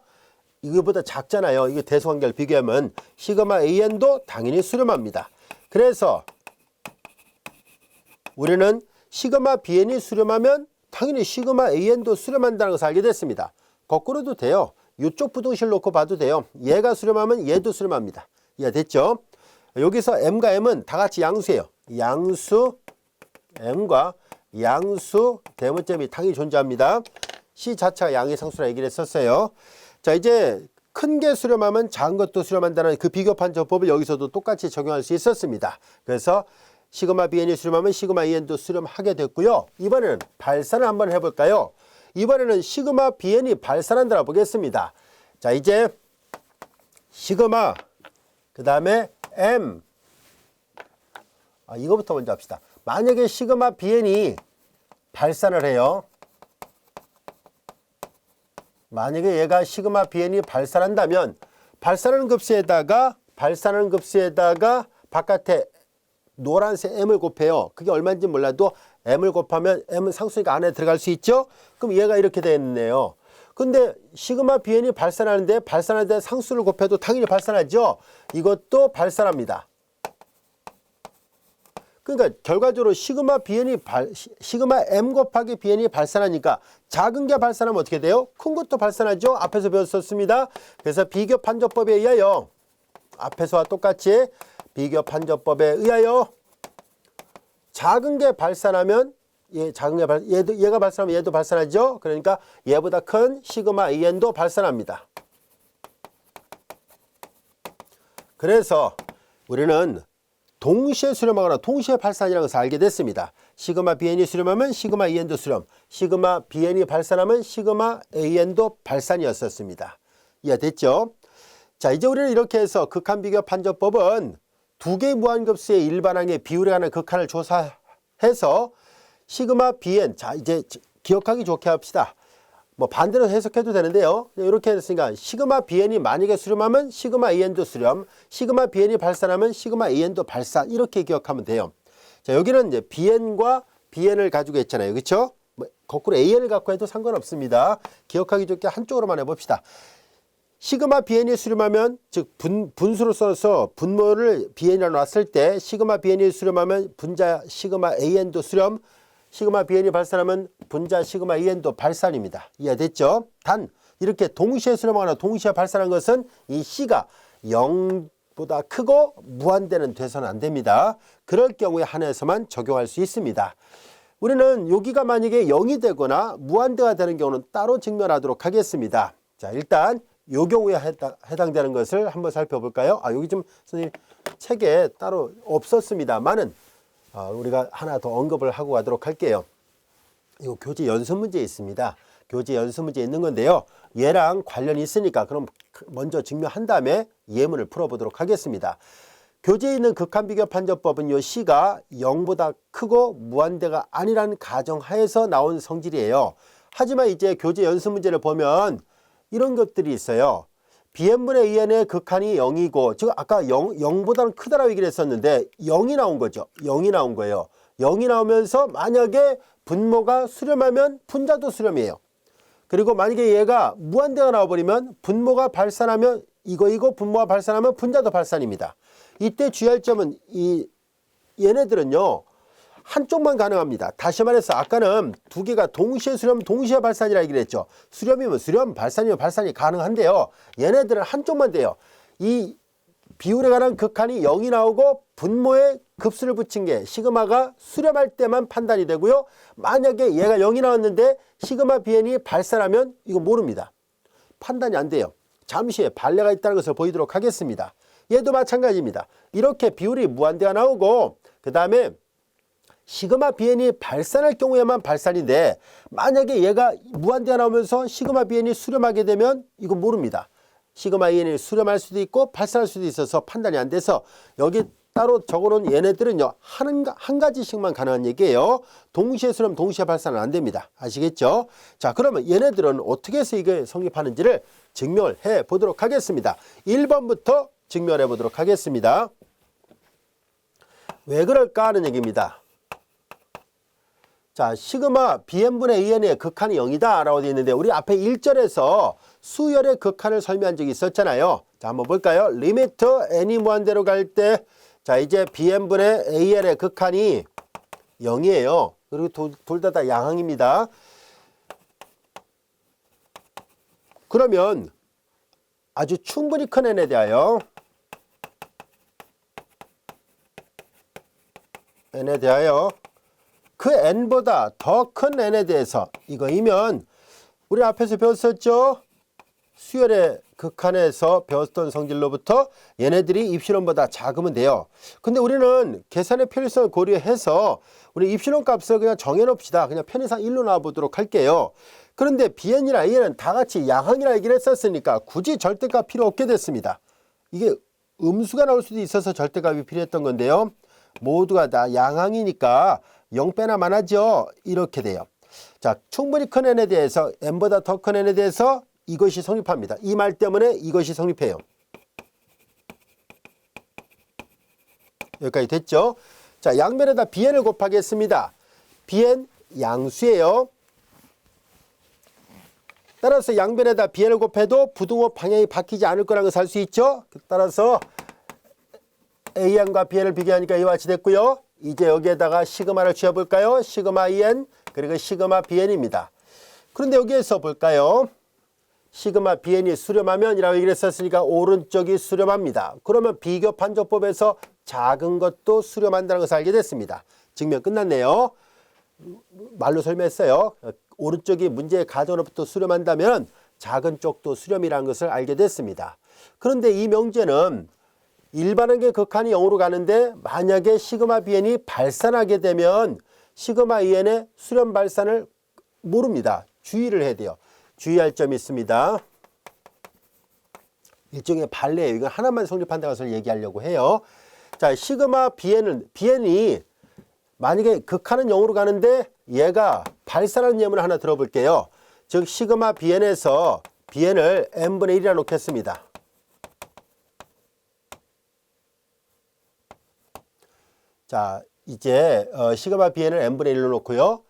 이거보다 작잖아요. 이게 대수관계를 비교하면 시그마 AN도 당연히 수렴합니다. 그래서 우리는 시그마 BN이 수렴하면 당연히 시그마 AN도 수렴한다는 것을 알게 됐습니다. 거꾸로도 돼요. 이쪽 부등식 놓고 봐도 돼요. 얘가 수렴하면 얘도 수렴합니다. 이해됐죠? 여기서 M과 M은 다 같이 양수예요. 양수 M과 양수 대문점이 당연히 존재합니다. C 자체가 양의 상수라 얘기를 했었어요. 자, 이제 큰 게 수렴하면 작은 것도 수렴한다는 그 비교 판정법을 여기서도 똑같이 적용할 수 있었습니다. 그래서 시그마 bn이 수렴하면 시그마 en도 수렴하게 됐고요. 이번에는 발산을 한번 해볼까요? 이번에는 시그마 bn이 발산한다고 보겠습니다. 자, 이제 시그마 그 다음에 m 이거부터 먼저 합시다. 만약에 시그마 bn이 발산을 해요. 만약에 얘가 시그마 bn이 발산한다면 발산하는 급수에다가 바깥에 노란색 m을 곱해요. 그게 얼마인지 몰라도 m을 곱하면 m은 상수니까 안에 들어갈 수 있죠. 그럼 얘가 이렇게 되겠네요. 근데 시그마 bn이 발산하는데 발산할 때 상수를 곱해도 당연히 발산하죠. 이것도 발산합니다. 그러니까 결과적으로 시그마 m 곱하기 bn이 발산하니까 작은 게 발산하면 어떻게 돼요? 큰 것도 발산하죠. 앞에서 배웠었습니다. 그래서 비교 판정법에 의하여 앞에서와 똑같이 비교 판정법에 의하여 작은 게 발산하면 얘가 발산하면 얘도 발산하죠. 그러니까 얘보다 큰 시그마 AN도 발산합니다. 그래서 우리는 동시에 수렴하거나 동시에 발산이라는 것을 알게 됐습니다. 시그마 bn이 수렴하면 시그마 en도 수렴, 시그마 bn이 발산하면 시그마 an도 발산이었었습니다. 이해됐죠? 자, 이제 우리는 이렇게 해서 극한 비교 판정법은 두 개의 무한급수의 일반항의 비율에 관한 극한을 조사해서 시그마 bn, 자, 이제 기억하기 좋게 합시다. 뭐 반대로 해석해도 되는데요. 이렇게 했으니까 시그마 bn이 만약에 수렴하면 시그마 an도 수렴, 시그마 bn이 발산하면 시그마 an도 발산, 이렇게 기억하면 돼요. 자, 여기는 이제 bn과 bn을 가지고 있잖아요. 그렇죠? 뭐 거꾸로 an을 갖고 해도 상관없습니다. 기억하기 좋게 한쪽으로만 해봅시다. 시그마 bn이 수렴하면, 즉 분수로 써서 분모를 bn이라고 놨을 때 시그마 bn이 수렴하면 분자 시그마 an도 수렴, 시그마 bn이 발산하면 분자 시그마 en도 발산입니다. 이해됐죠? 단 이렇게 동시에 수렴하거나 동시에 발산한 것은 이 c가 0보다 크고 무한대는 돼서는 안 됩니다. 그럴 경우에 한해서만 적용할 수 있습니다. 우리는 여기가 만약에 0이 되거나 무한대가 되는 경우는 따로 증명하도록 하겠습니다. 자, 일단 이 경우에 해당되는 것을 한번 살펴볼까요? 여기 좀 선생님 책에 따로 없었습니다만은 우리가 하나 더 언급을 하고 가도록 할게요. 이거 교재 연습 문제 있습니다. 교재 연습 문제 있는 건데요. 얘랑 관련이 있으니까 그럼 먼저 증명한 다음에 예문을 풀어보도록 하겠습니다. 교재에 있는 극한비교판정법은 요 C가 0보다 크고 무한대가 아니라는 가정하에서 나온 성질이에요. 하지만 이제 교재 연습 문제를 보면 이런 것들이 있어요. bn분의 an의 극한이 0이고, 즉 아까 0보다는 크다라고 얘기를 했었는데 0이 나온 거죠. 0이 나온 거예요. 0이 나오면서 만약에 분모가 수렴하면 분자도 수렴이에요. 그리고 만약에 얘가 무한대가 나와버리면 분모가 발산하면 이거 분모가 발산하면 분자도 발산입니다. 이때 주의할 점은 얘네들은요 한쪽만 가능합니다. 다시 말해서 아까는 두 개가 동시에 수렴 동시에 발산이라 얘기를 했죠. 수렴이면 수렴, 발산이면 발산이 가능한데요. 얘네들은 한쪽만 돼요. 이 비율에 관한 극한이 0이 나오고 분모에 급수를 붙인 게 시그마가 수렴할 때만 판단이 되고요. 만약에 얘가 0이 나왔는데 시그마 bn이 발산하면 이거 모릅니다. 판단이 안 돼요. 잠시 후에 발레가 있다는 것을 보이도록 하겠습니다. 얘도 마찬가지입니다. 이렇게 비율이 무한대가 나오고 그 다음에 시그마 bn이 발산할 경우에만 발산인데 만약에 얘가 무한대가 나오면서 시그마 bn이 수렴하게 되면 이거 모릅니다. 시그마 bn이 수렴할 수도 있고 발산할 수도 있어서 판단이 안 돼서 여기 따로 적어놓은 얘네들은요 한 가지씩만 가능한 얘기예요. 동시에 수렴 동시에 발산은 안 됩니다. 아시겠죠? 자, 그러면 얘네들은 어떻게 해서 이게 성립하는지를 증명을 해 보도록 하겠습니다. 1번부터 증명해 보도록 하겠습니다. 왜 그럴까 하는 얘기입니다. 자, 시그마 bn분의 an의 극한이 0이다 라고 되어 있는데 우리 앞에 1절에서 수열의 극한을 설명한 적이 있었잖아요. 자, 한번 볼까요? 리미트 n이 무한대로 갈 때 자, 이제 bn분의 an의 극한이 0이에요. 그리고 둘 다 양항입니다. 그러면 아주 충분히 큰 n에 대하여 그 n보다 더 큰 n에 대해서 이거이면 우리 앞에서 배웠었죠? 수열의 극한에서 배웠던 성질로부터 얘네들이 입실론보다 작으면 돼요. 근데 우리는 계산의 편의성을 고려해서 우리 입실론 값을 그냥 정해놓읍시다. 그냥 편의상 1로 나와보도록 할게요. 그런데 bn이나 an은 다 같이 양항이라 얘기를 했었으니까 굳이 절대값 필요 없게 됐습니다. 이게 음수가 나올 수도 있어서 절대값이 필요했던 건데요. 모두가 다 양항이니까 0빼나 많아져 이렇게 돼요. 자, 충분히 큰 n에 대해서 n보다 더 큰 n에 대해서 이것이 성립합니다. 이 말 때문에 이것이 성립해요. 여기까지 됐죠? 자, 양변에다 bn을 곱하겠습니다. bn 양수예요. 따라서 양변에다 bn을 곱해도 부등호 방향이 바뀌지 않을 거라는 것을 알 수 있죠? 따라서 an과 bn을 비교하니까 이와 같이 됐고요. 이제 여기에다가 시그마를 취해볼까요? 시그마 en 그리고 시그마 bn입니다. 그런데 여기에서 볼까요? 시그마 bn이 수렴하면 이라고 얘기를 했었으니까 오른쪽이 수렴합니다. 그러면 비교판정법에서 작은 것도 수렴한다는 것을 알게 됐습니다. 증명 끝났네요. 말로 설명했어요. 오른쪽이 문제의 가정으로부터 수렴한다면 작은 쪽도 수렴이라는 것을 알게 됐습니다. 그런데 이 명제는 일반항의 극한이 0으로 가는데 만약에 시그마 bn이 발산하게 되면 시그마 en의 수렴 발산을 모릅니다. 주의를 해야 돼요. 주의할 점이 있습니다. 일종의 발레예요. 이건 하나만 성립한다는 것을 얘기하려고 해요. 자, 시그마 bn이 만약에 극한은 0으로 가는데 얘가 발산하는 예문을 하나 들어볼게요. 즉 시그마 bn에서 bn을 n분의 1이라 놓겠습니다. 자, 이제 시그마 bn을 n분의 1로 놓고요.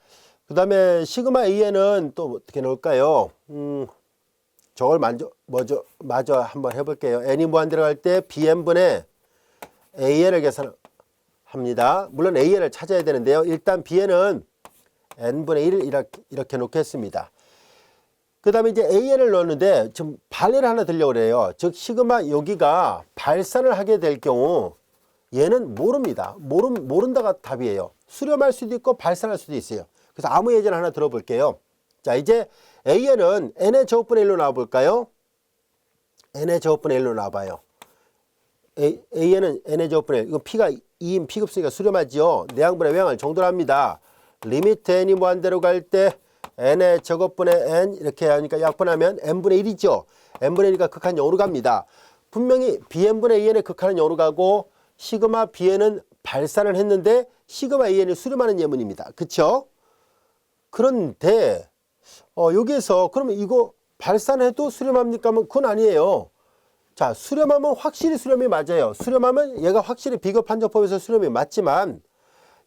그 다음에 시그마 an은 또 어떻게 놓을까요? 저걸 마저 한번 해볼게요. n이 무한대로 갈 때 bn분의 an을 계산합니다. 물론 an을 찾아야 되는데요. 일단 bn은 n분의 1을 이렇게 놓겠습니다. 그 다음에 이제 an을 넣었는데 지금 발레를 하나 들려고 그래요. 즉 시그마 여기가 발산을 하게 될 경우 얘는 모릅니다. 모른다가 답이에요. 수렴할 수도 있고 발산할 수도 있어요. 그래서 아무 예제를 하나 들어볼게요. 자, 이제 an은 n의 제곱분의 1로 나와볼까요? n의 제곱분의 1로 나와봐요. an은 n의 제곱분의 1. 이거 p가 2인 p급수니까 수렴하지요. 내항분의 외항을 정돈합니다. 리미트 n이 무한대로 갈 때 n의 제곱분의 n 이렇게 하니까 약분하면 n분의 1이죠. n분의 1이니까 극한 0으로 갑니다. 분명히 bn분의 2n의 극한은 0으로 가고 시그마 Bn은 발산을 했는데 시그마 An이 수렴하는 예문입니다. 그쵸? 그런데 여기에서 그러면 이거 발산해도 수렴합니까? 하면 그건 아니에요. 자, 수렴하면 확실히 수렴이 맞아요. 수렴하면 얘가 확실히 비교판정법에서 수렴이 맞지만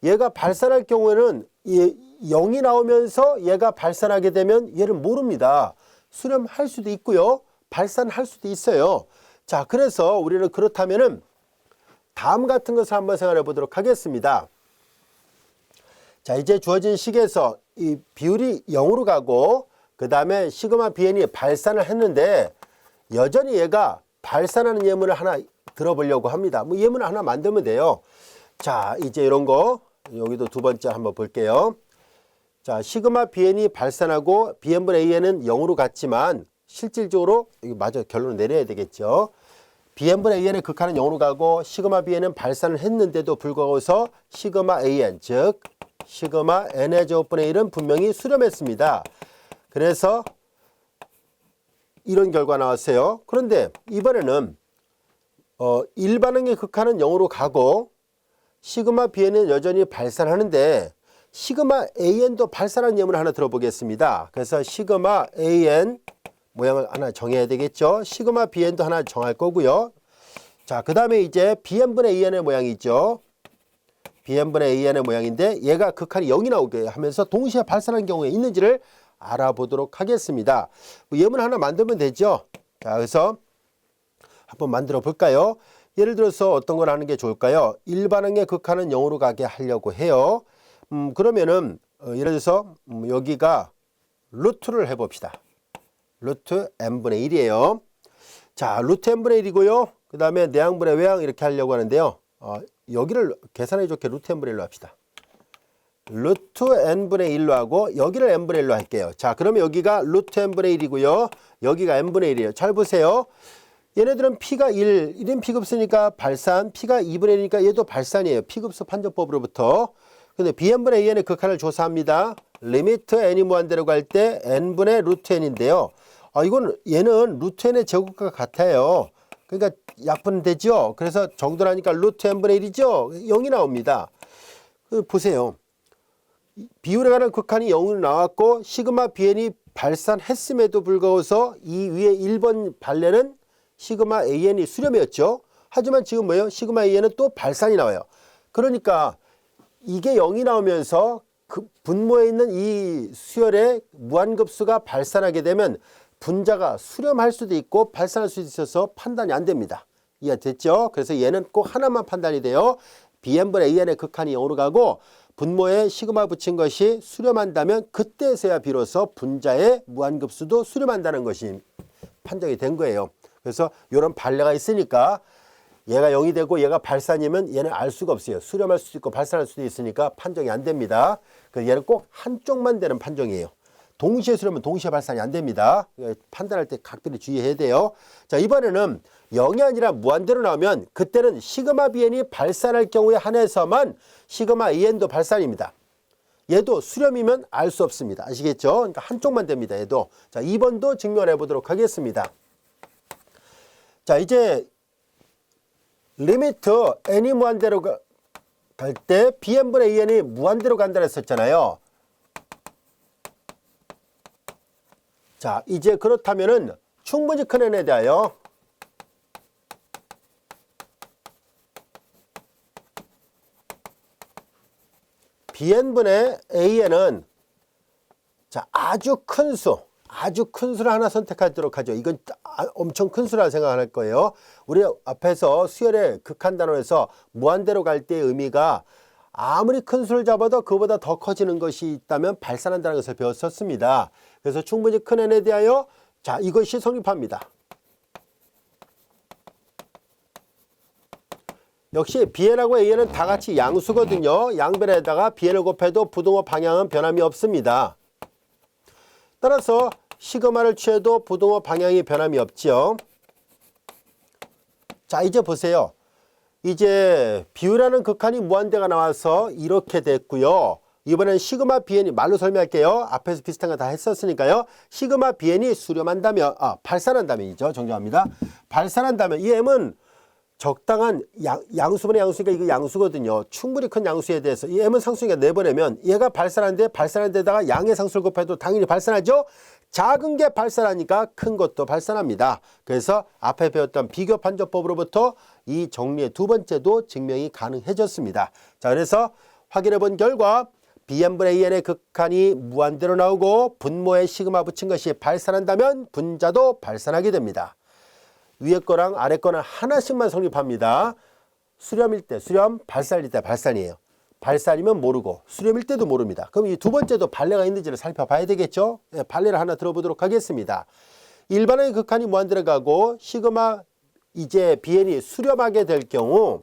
얘가 발산할 경우에는 0이 나오면서 얘가 발산하게 되면 얘를 모릅니다. 수렴할 수도 있고요. 발산할 수도 있어요. 자, 그래서 우리는 그렇다면은 다음 같은 것을 한번 생각해 보도록 하겠습니다. 자, 이제 주어진 식에서 이 비율이 0으로 가고 그 다음에 시그마 Bn이 발산을 했는데 여전히 얘가 발산하는 예문을 하나 들어보려고 합니다. 뭐 예문을 하나 만들면 돼요. 자, 이제 이런 거 여기도 두 번째 한번 볼게요. 자, 시그마 Bn이 발산하고 Bn분의 An은 0으로 갔지만 실질적으로 이거 맞아 결론을 내려야 되겠죠. Bn분의 An의 극한은 0으로 가고 시그마 Bn은 발산을 했는데도 불구하고서 시그마 An 즉 시그마 n의 제곱분의 1은 분명히 수렴했습니다. 그래서 이런 결과 나왔어요. 그런데 이번에는 일반응의 극한은 0으로 가고 시그마 Bn은 여전히 발산하는데 시그마 An도 발산하는 예문을 하나 들어보겠습니다. 그래서 시그마 An 모양을 하나 정해야 되겠죠. 시그마 Bn도 하나 정할 거고요. 자, 그 다음에 이제 Bn분의 An의 모양이죠. Bn분의 An의 모양인데 얘가 극한이 0이 나오게 하면서 동시에 발산한 경우에 있는지를 알아보도록 하겠습니다. 예문 하나 만들면 되죠. 자, 그래서 한번 만들어 볼까요? 예를 들어서 어떤 걸 하는 게 좋을까요? 일반응의 극한은 0으로 가게 하려고 해요. 그러면은 예를 들어서 여기가 루트를 해봅시다. 루트 n분의 1이에요. 자, 루트 n분의 1이고요. 그 다음에 내항분의 외항 이렇게 하려고 하는데요. 여기를 계산해 좋게 루트 n분의 1로 합시다. 루트 n분의 1로 하고 여기를 n분의 1로 할게요. 자, 그러면 여기가 루트 n분의 1이고요. 여기가 n분의 1이에요. 잘 보세요. 얘네들은 P가 1인 P급수니까 발산, P가 2분의 1이니까 얘도 발산이에요. P급수 판정법으로부터. 근데 Bn분의 An의 극한을 조사합니다. 리미트 n이 무한대로 갈 때 n분의 루트 n인데요. 이건 얘는 루트 n의 제곱과 같아요. 그러니까 약분되죠. 그래서 정돈하니까 루트 n분의 1이죠. 0이 나옵니다. 보세요. 비율에 관한 극한이 0으로 나왔고 시그마 Bn이 발산했음에도 불구하고서 이 위에 1번 발레는 시그마 An이 수렴이었죠. 하지만 지금 뭐예요? 시그마 An은 또 발산이 나와요. 그러니까 이게 0이 나오면서 그 분모에 있는 이 수열의 무한급수가 발산하게 되면 분자가 수렴할 수도 있고 발산할 수도 있어서 판단이 안 됩니다. 이해됐죠? 그래서 얘는 꼭 하나만 판단이 돼요. Bn분의 An의 극한이 0으로 가고 분모에 시그마 붙인 것이 수렴한다면 그때서야 비로소 분자의 무한급수도 수렴한다는 것이 판정이 된 거예요. 그래서 이런 발레가 있으니까 얘가 0이 되고 얘가 발산이면 얘는 알 수가 없어요. 수렴할 수도 있고 발산할 수도 있으니까 판정이 안 됩니다. 그래서 얘는 꼭 한쪽만 되는 판정이에요. 동시에 수렴은 동시에 발산이 안 됩니다. 판단할 때 각별히 주의해야 돼요. 자, 이번에는 0이 아니라 무한대로 나오면 그때는 시그마 Bn이 발산할 경우에 한해서만 시그마 An도 발산입니다. 얘도 수렴이면 알 수 없습니다. 아시겠죠? 그러니까 한쪽만 됩니다. 얘도. 자, 2번도 증명해 보도록 하겠습니다. 자, 이제 리미트 n이 무한대로 갈 때 Bn분의 An이 무한대로 간다고 했었잖아요. 자, 이제 그렇다면은 충분히 큰 n에 대하여 Bn분의 An은 자, 아주 큰 수를 하나 선택하도록 하죠. 이건 엄청 큰 수라 생각할 거예요. 우리 앞에서 수열의 극한 단원에서 무한대로 갈 때의 의미가 아무리 큰 수를 잡아도 그보다 더 커지는 것이 있다면 발산한다는 것을 배웠었습니다. 그래서 충분히 큰 n에 대하여 자, 이것이 성립합니다. 역시 Bn하고 An은 다 같이 양수거든요. 양변에다가 Bn을 곱해도 부등호 방향은 변함이 없습니다. 따라서 시그마를 취해도 부등호 방향이 변함이 없죠. 자, 이제 보세요. 이제 비율하는 극한이 무한대가 나와서 이렇게 됐고요. 이번엔 시그마 Bn이 말로 설명할게요. 앞에서 비슷한 거 다 했었으니까요. 시그마 Bn이 수렴한다면 발산한다면이죠. 정정합니다. 발산한다면 이 m은 적당한 양수분의 양수니까 이거 양수거든요. 충분히 큰 양수에 대해서 이 m은 상수니까 내보내면 얘가 발산하는데 발산한 데다가 양의 상수를 곱해도 당연히 발산하죠. 작은 게 발산하니까 큰 것도 발산합니다. 그래서 앞에 배웠던 비교 판정법으로부터 이 정리의 두 번째도 증명이 가능해졌습니다. 자, 그래서 확인해 본 결과 bn분의 an의 극한이 무한대로 나오고 분모에 시그마 붙인 것이 발산한다면 분자도 발산하게 됩니다. 위에 거랑 아래 거는 하나씩만 성립합니다. 수렴일 때 수렴, 발산일 때 발산이에요. 발산이면 모르고 수렴일 때도 모릅니다. 그럼 이 두 번째도 발레가 있는지를 살펴봐야 되겠죠. 네, 발레를 하나 들어보도록 하겠습니다. 일반의 극한이 무한대로 가고 시그마 이제 bn이 수렴하게 될 경우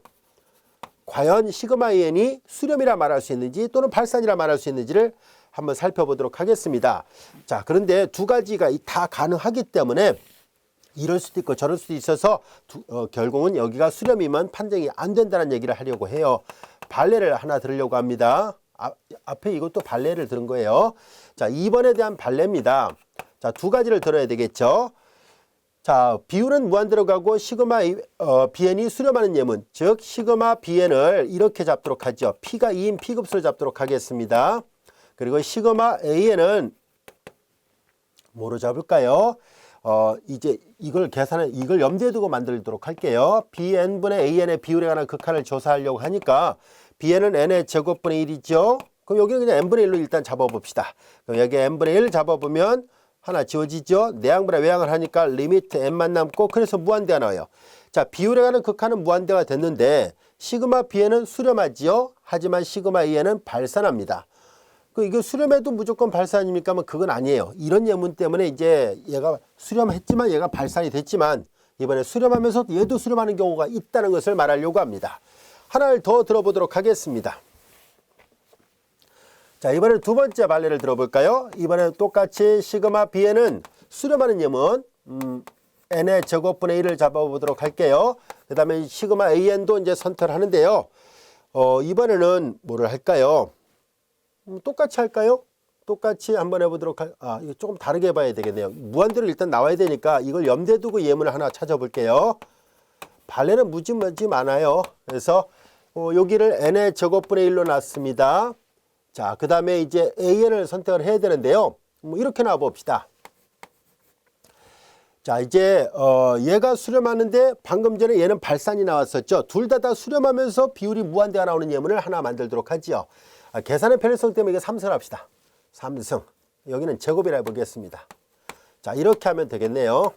과연 시그마 an이 수렴이라 말할 수 있는지 또는 발산이라 말할 수 있는지를 한번 살펴보도록 하겠습니다. 자, 그런데 두 가지가 다 가능하기 때문에 이럴 수도 있고 저럴 수도 있어서 결국은 여기가 수렴이면 판정이 안 된다는 얘기를 하려고 해요. 발레를 하나 들으려고 합니다. 앞에 이것도 발레를 들은 거예요. 자, 2번에 대한 발레입니다. 자, 두 가지를 들어야 되겠죠. 자, 비율은 무한대로 가고 시그마 bn이 수렴하는 예문, 즉 시그마 bn을 이렇게 잡도록 하죠. p가 2인 p급수를 잡도록 하겠습니다. 그리고 시그마 an은 뭐로 잡을까요? 이제 이걸 염두에 두고 만들도록 할게요. bn분의 an의 비율에 관한 극한을 조사하려고 하니까 bn은 n의 제곱분의 1이죠. 그럼 여기는 그냥 n분의 1로 일단 잡아봅시다. 그럼 여기 n분의 1 잡아보면 하나 지워지죠. 내양분의 외양을 하니까 리미트 n만 남고 그래서 무한대가 나와요. 자, 비율에 관한 극한은 무한대가 됐는데 시그마 bn은 수렴하지요. 하지만 시그마 an은 발산합니다. 이거 수렴해도 무조건 발산입니까? 하면 그건 아니에요. 이런 예문 때문에 이제 얘가 수렴했지만 얘가 발산이 됐지만 이번에 수렴하면서 얘도 수렴하는 경우가 있다는 것을 말하려고 합니다. 하나를 더 들어보도록 하겠습니다. 자, 이번에 두 번째 발레를 들어볼까요? 이번에 똑같이 시그마 bn은 수렴하는 예문 n의 제곱분의 1을 잡아보도록 할게요. 그 다음에 시그마 an도 이제 선택을 하는데요. 이번에는 뭐를 할까요? 똑같이 할까요? 똑같이 한번 해보도록 이거 조금 다르게 해봐야 되겠네요. 무한대로 일단 나와야 되니까 이걸 염두에 두고 예문을 하나 찾아볼게요. 발레는 무지 많아요. 그래서 여기를 n의 제곱분의 1로 놨습니다. 자, 그 다음에 이제 an을 선택을 해야 되는데요. 이렇게 놔봅시다. 자, 이제 얘가 수렴하는데 방금 전에 얘는 발산이 나왔었죠. 둘 다 수렴하면서 비율이 무한대가 나오는 예문을 하나 만들도록 하지요. 계산의 편리성 때문에 이게 3승을 합시다. 3승. 여기는 제곱이라 해보겠습니다. 자, 이렇게 하면 되겠네요.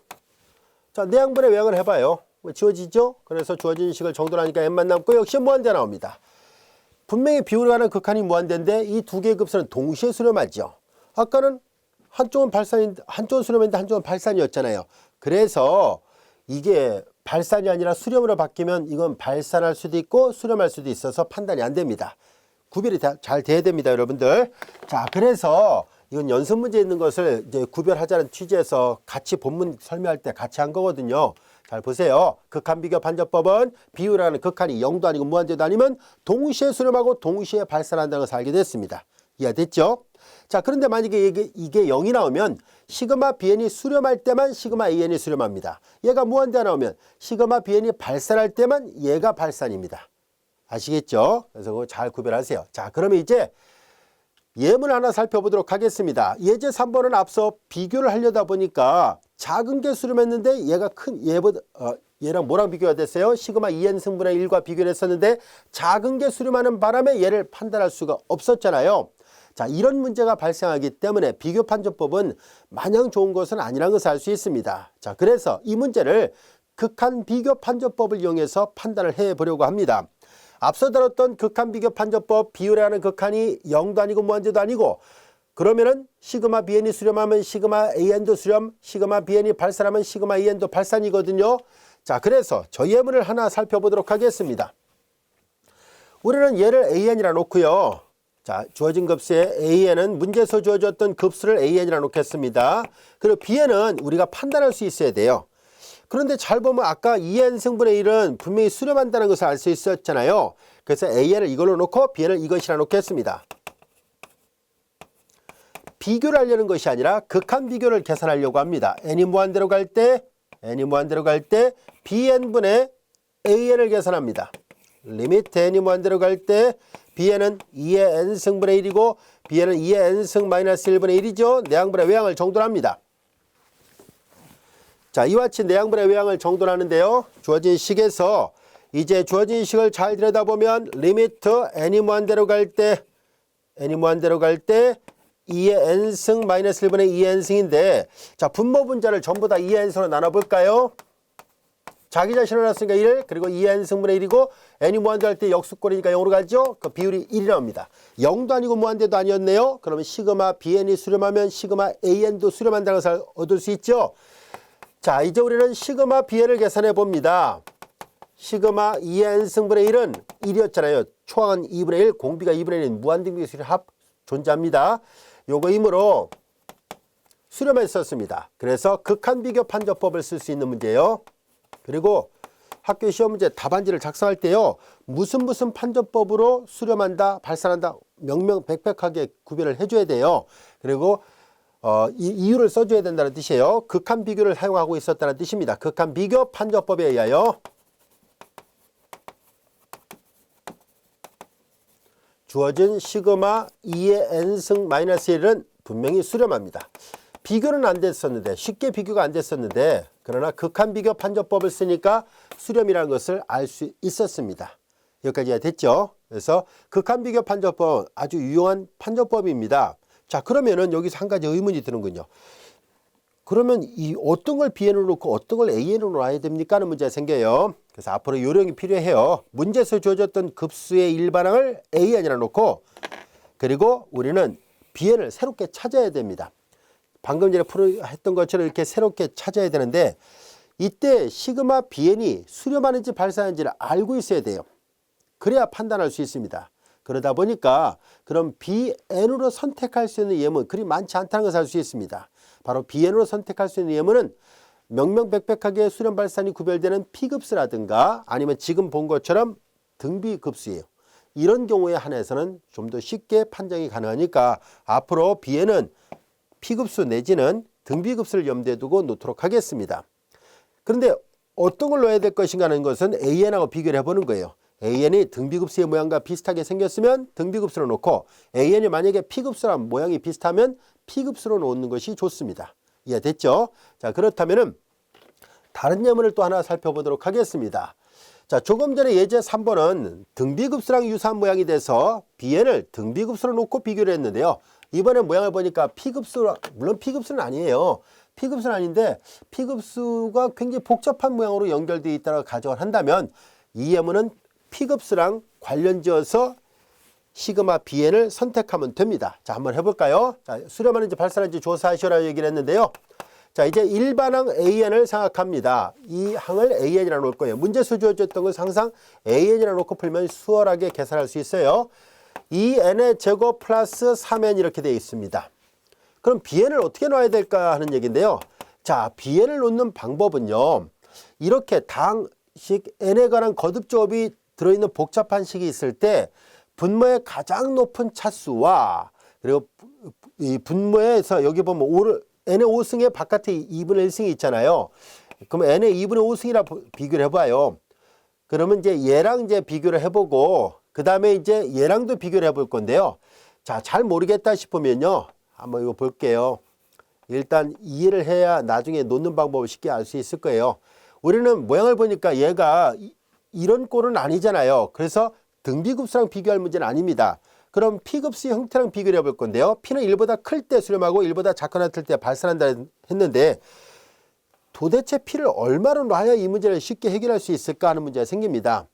자, 내양분의 외양을 해봐요. 지워지죠? 그래서 주어진 식을 정돈하니까 n만 남고 역시 무한대 나옵니다. 분명히 비율에 관한 극한이 무한대인데 이 두 개의 급수는 동시에 수렴하죠. 아까는 한쪽은 수렴인데 한쪽은 발산이었잖아요. 그래서 이게 발산이 아니라 수렴으로 바뀌면 이건 발산할 수도 있고 수렴할 수도 있어서 판단이 안 됩니다. 구별이 잘 돼야 됩니다, 여러분들. 자, 그래서 이건 연습 문제에 있는 것을 이제 구별하자는 취지에서 같이 본문 설명할 때 같이 한 거거든요. 잘 보세요. 극한 비교 판정법은 비율이라는 극한이 0도 아니고 무한대도 아니면 동시에 수렴하고 동시에 발산한다는 것을 알게 됐습니다. 이해됐죠? 자, 그런데 만약에 이게 0이 나오면 시그마 bn이 수렴할 때만 시그마 an이 수렴합니다. 얘가 무한대가 나오면 시그마 bn이 발산할 때만 얘가 발산입니다. 아시겠죠? 그래서 그거 잘 구별하세요. 자, 그러면 이제 예문 하나 살펴보도록 하겠습니다. 예제 3번은 앞서 비교를 하려다 보니까 작은 게 수렴했는데 얘가 얘랑 뭐랑 비교가 됐어요? 시그마 2n 승분의 1과 비교를 했었는데 작은 게 수렴하는 바람에 얘를 판단할 수가 없었잖아요. 자, 이런 문제가 발생하기 때문에 비교 판정법은 마냥 좋은 것은 아니라는 것을 알 수 있습니다. 자, 그래서 이 문제를 극한 비교 판정법을 이용해서 판단을 해 보려고 합니다. 앞서 다뤘던 극한 비교 판정법 비율에 관한 극한이 0도 아니고 무한대도 아니고 그러면은 시그마 bn이 수렴하면 시그마 an도 수렴, 시그마 bn이 발산하면 시그마 an도 발산이거든요. 자, 그래서 저 예문을 하나 살펴보도록 하겠습니다. 우리는 얘를 an이라 놓고요. 자, 주어진 급수에 an은 문제에서 주어졌던 급수를 an이라 놓겠습니다. 그리고 bn은 우리가 판단할 수 있어야 돼요. 그런데 잘 보면 아까 2n 승분의 1은 분명히 수렴한다는 것을 알 수 있었잖아요. 그래서 an을 이걸로 놓고 bn을 이것이라 놓겠습니다. 비교를 하려는 것이 아니라 극한 비교를 계산하려고 합니다. n이 무한대로 갈 때 bn분의 an을 계산합니다. 리미트 n이 무한대로 갈 때 bn은 2의 n승분의 1이고 bn은 2의 n승 마이너스 1분의 1이죠. 내양분의 외양을 정돈합니다. 자, 이와 같이 내양분의 외양을 정돈하는데요. 주어진 식에서 이제 주어진 식을 잘 들여다보면 리미트 n이 무한대로 갈 때 2의 n승 마이너스 1분의 2n승인데 자, 분모 분자를 전부 다 2n승으로 나눠볼까요? 자기 자신을 놨으니까 1 그리고 2n승분의 1이고 n이 무한대 할 때 역수꼴이니까 0으로 가죠. 그 비율이 1이 나옵니다. 0도 아니고 무한대도 아니었네요. 그러면 시그마 bn이 수렴하면 시그마 an도 수렴한다는 것을 얻을 수 있죠. 자, 이제 우리는 시그마 bn을 계산해 봅니다. 시그마 2n승분의 1은 1이었잖아요. 초항은 2분의 1, 공비가 2분의 1인 무한등비수의 합 존재합니다. 요거이므로 수렴을 썼습니다. 그래서 극한비교 판정법을 쓸 수 있는 문제예요. 그리고 학교 시험 문제 답안지를 작성할 때요. 무슨 판정법으로 수렴한다, 발산한다 명명백백하게 구별을 해줘야 돼요. 그리고 이 이유를 써줘야 된다는 뜻이에요. 극한비교를 사용하고 있었다는 뜻입니다. 극한비교 판정법에 의하여 주어진 시그마 2의 n승 마이너스 1은 분명히 수렴합니다. 비교는 안 됐었는데 쉽게 비교가 안 됐었는데 그러나 극한비교 판정법을 쓰니까 수렴이라는 것을 알 수 있었습니다. 여기까지가 됐죠. 그래서 극한비교 판정법 아주 유용한 판정법입니다. 자, 그러면은 여기서 한 가지 의문이 드는군요. 그러면 이 어떤 걸 bn으로 놓고 어떤 걸 an으로 놔야 됩니까 하는 문제가 생겨요. 그래서 앞으로 요령이 필요해요. 문제에서 주어졌던 급수의 일반항을 an이라 놓고 그리고 우리는 bn을 새롭게 찾아야 됩니다. 방금 전에 했던 것처럼 이렇게 새롭게 찾아야 되는데 이때 시그마 bn이 수렴하는지 발산하는지를 알고 있어야 돼요. 그래야 판단할 수 있습니다. 그러다 보니까 그럼 bn으로 선택할 수 있는 예문 그리 많지 않다는 것을 알 수 있습니다. 바로 bn으로 선택할 수 있는 예문은 명명백백하게 수렴 발산이 구별되는 P급수라든가 아니면 지금 본 것처럼 등비급수예요. 이런 경우에 한해서는 좀 더 쉽게 판정이 가능하니까 앞으로 bn은 P급수 내지는 등비급수를 염두에 두고 놓도록 하겠습니다. 그런데 어떤 걸 넣어야 될 것인가 하는 것은 an하고 비교를 해보는 거예요. an이 등비급수의 모양과 비슷하게 생겼으면 등비급수로 놓고 an이 만약에 P급수랑 모양이 비슷하면 P급수로 놓는 것이 좋습니다. 이해됐죠? 자, 그렇다면은 다른 예문을 또 하나 살펴보도록 하겠습니다. 자, 조금 전에 예제 3번은 등비급수랑 유사한 모양이 돼서 bn을 등비급수로 놓고 비교를 했는데요. 이번에 모양을 보니까 P급수, 물론 P급수는 아니에요. P급수는 아닌데 P급수가 굉장히 복잡한 모양으로 연결되어 있다고 가정을 한다면 이 예문은 P급수랑 관련지어서 시그마 bn을 선택하면 됩니다. 자, 한번 해볼까요? 자, 수렴하는지 발산하는지 조사하시라고 얘기를 했는데요. 자, 이제 일반항 an을 생각합니다. 이 항을 an이라 놓을 거예요. 문제수 주어졌던 것은 항상 an이라 놓고 풀면 수월하게 계산할 수 있어요. 2n의 제곱 플러스 3n 이렇게 되어 있습니다. 그럼 bn을 어떻게 넣어야 될까 하는 얘기인데요. 자, bn을 놓는 방법은요. 이렇게 당식 n에 관한 거듭조합이 들어있는 복잡한 식이 있을 때 분모의 가장 높은 차수와 그리고 이 분모에서 여기 보면 n의 5승의 바깥에 2분의 1승이 있잖아요. 그럼 n의 2분의 5승이라 비교를 해봐요. 그러면 이제 얘랑 이제 비교를 해보고 그 다음에 이제 얘랑도 비교를 해볼 건데요. 자, 잘 모르겠다 싶으면요. 한번 이거 볼게요. 일단 이해를 해야 나중에 놓는 방법을 쉽게 알 수 있을 거예요. 우리는 모양을 보니까 얘가 이런 꼴은 아니잖아요. 그래서 등비급수랑 비교할 문제는 아닙니다. 그럼 P급수의 형태랑 비교를 해볼 건데요. P는 1보다 클 때 수렴하고 1보다 작거나 같을 때 발산한다 했는데 도대체 P를 얼마로 놔야 이 문제를 쉽게 해결할 수 있을까 하는 문제가 생깁니다.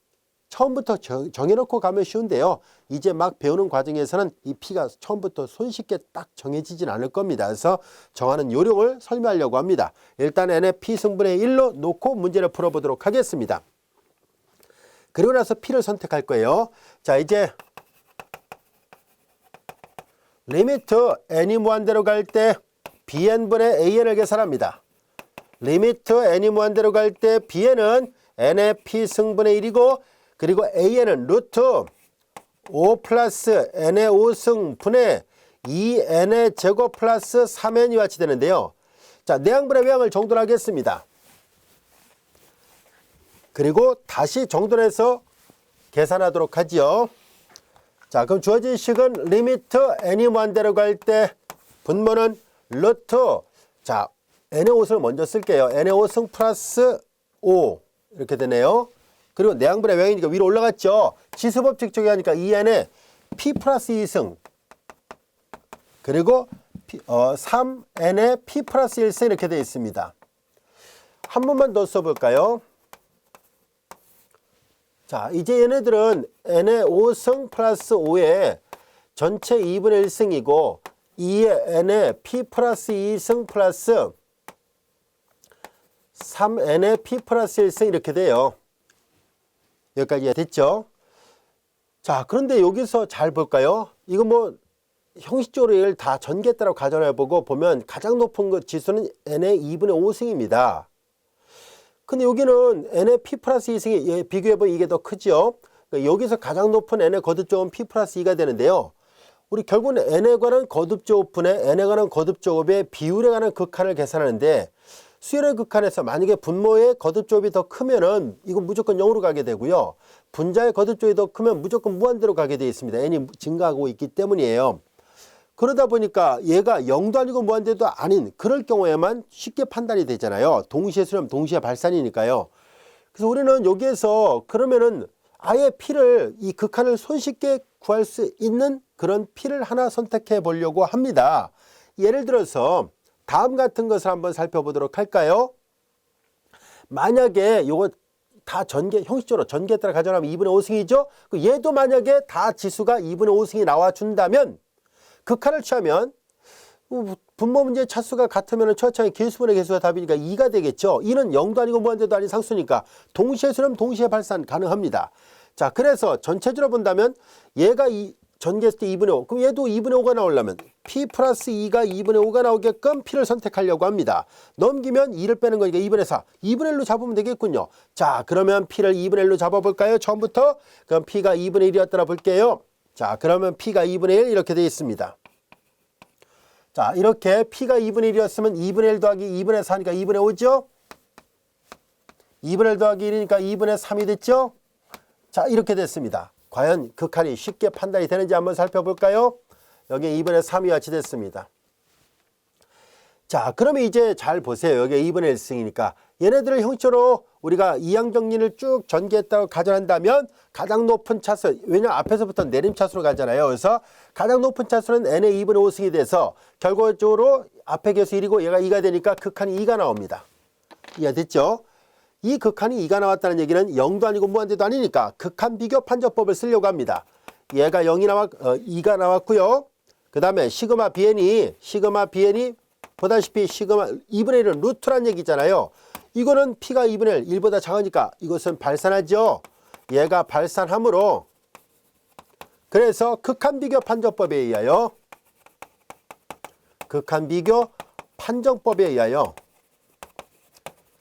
처음부터 정해놓고 가면 쉬운데요. 이제 막 배우는 과정에서는 이 P가 처음부터 손쉽게 딱 정해지진 않을 겁니다. 그래서 정하는 요령을 설명하려고 합니다. 일단 n의 P승분의 1로 놓고 문제를 풀어보도록 하겠습니다. 그리고 나서 P를 선택할 거예요. 자, 이제 리미트 n이 무한대로 갈 때 bn분의 an을 계산합니다. 리미트 n이 무한대로 갈 때 bn은 n의 P승분의 1이고 그리고 an은 루트 5 플러스 n의 5승분의 2n의 제곱 플러스 3n이 같이 되는데요. 자, 내양분의 외양을 정돈하겠습니다. 그리고 다시 정돈해서 계산하도록 하지요. 자, 그럼 주어진 식은 리미트 n이 무한대로 갈 때 분모는 루트, 자, n의 5승을 먼저 쓸게요. n의 5승 플러스 5 이렇게 되네요. 그리고 내양분의 외양이니까 위로 올라갔죠. 지수법칙 적용하니까 2n에 p 플러스 2승 그리고 3n에 p 플러스 1승 이렇게 되어 있습니다. 한 번만 더 써볼까요? 자, 이제 얘네들은 n의 5승 플러스 5에 전체 2분의 1승이고 2의 n의 p 플러스 2승 플러스 3n의 p 플러스 1승 이렇게 돼요. 여기까지 됐죠? 자, 그런데 여기서 잘 볼까요? 이거 뭐 형식적으로 얘를 다 전개했다고 가정해보고 보면 가장 높은 그 지수는 n의 2분의 5승입니다. 근데 여기는 n의 p 플러스 2승이 비교해보면 이게 더 크죠? 그러니까 여기서 가장 높은 n의 거듭조합은 p 플러스 2가 되는데요. 우리 결국은 n에 관한 거듭조합분의 n에 관한 거듭조합의 비율에 관한 극한을 계산하는데 수열의 극한에서 만약에 분모의 거듭조합이 더 크면은 이건 무조건 0으로 가게 되고요. 분자의 거듭조합이 더 크면 무조건 무한대로 가게 되어 있습니다. n이 증가하고 있기 때문이에요. 그러다 보니까 얘가 0도 아니고 무한대도 아닌 그럴 경우에만 쉽게 판단이 되잖아요. 동시에 수렴, 동시에 발산이니까요. 그래서 우리는 여기에서 그러면은 아예 P를 이 극한을 손쉽게 구할 수 있는 그런 P를 하나 선택해 보려고 합니다. 예를 들어서 다음 같은 것을 한번 살펴보도록 할까요? 만약에 요거 다 형식적으로 전개에 따라 가정하면 2분의 5승이죠? 얘도 만약에 다 지수가 2분의 5승이 나와준다면 극한을 취하면 분모 문제의 차수가 같으면 처차의 개수분의 개수가 답이니까 2가 되겠죠. 2는 0도 아니고 무한대도 아닌 상수니까 동시에 수렴 동시에 발산 가능합니다. 자, 그래서 전체적으로 본다면 얘가 전개했을 때 2분의 5 그럼 얘도 2분의 5가 나오려면 P 플러스 2가 2분의 5가 나오게끔 P를 선택하려고 합니다. 넘기면 2를 빼는 거니까 2분의 4 2분의 1로 잡으면 되겠군요. 자, 그러면 P를 2분의 1로 잡아볼까요? 처음부터 그럼 P가 2분의 1이었더라 볼게요. 자, 그러면 P가 2분의 1 이렇게 되어 있습니다. 자, 이렇게 P가 2분의 1이었으면 2분의 1 더하기 2분의 4니까 2분의 5죠? 2분의 1 더하기 1이니까 2분의 3이 됐죠? 자, 이렇게 됐습니다. 과연 극한이 쉽게 판단이 되는지 한번 살펴볼까요? 여기 2분의 3이 같이 됐습니다. 자, 그러면 이제 잘 보세요. 여기 2분의 1승이니까 얘네들을 형식적으로 우리가 이항정리를 쭉 전개했다고 가정한다면 가장 높은 차수, 왜냐면 앞에서부터 내림차수로 가잖아요. 그래서 가장 높은 차수는 n의 2분의 5승이 돼서 결과적으로 앞에 개수 1이고 얘가 2가 되니까 극한이 2가 나옵니다. 이해됐죠? 이 극한이 2가 나왔다는 얘기는 0도 아니고 무한대도 아니니까 극한 비교 판정법을 쓰려고 합니다. 얘가 2가 나왔고요. 그 다음에 시그마 BN이 보다시피 시그마 2분의 1은 루트란 얘기잖아요. 이거는 P가 2분의 1, 1보다 작으니까 이것은 발산하죠. 얘가 발산하므로 그래서 극한 비교 판정법에 의하여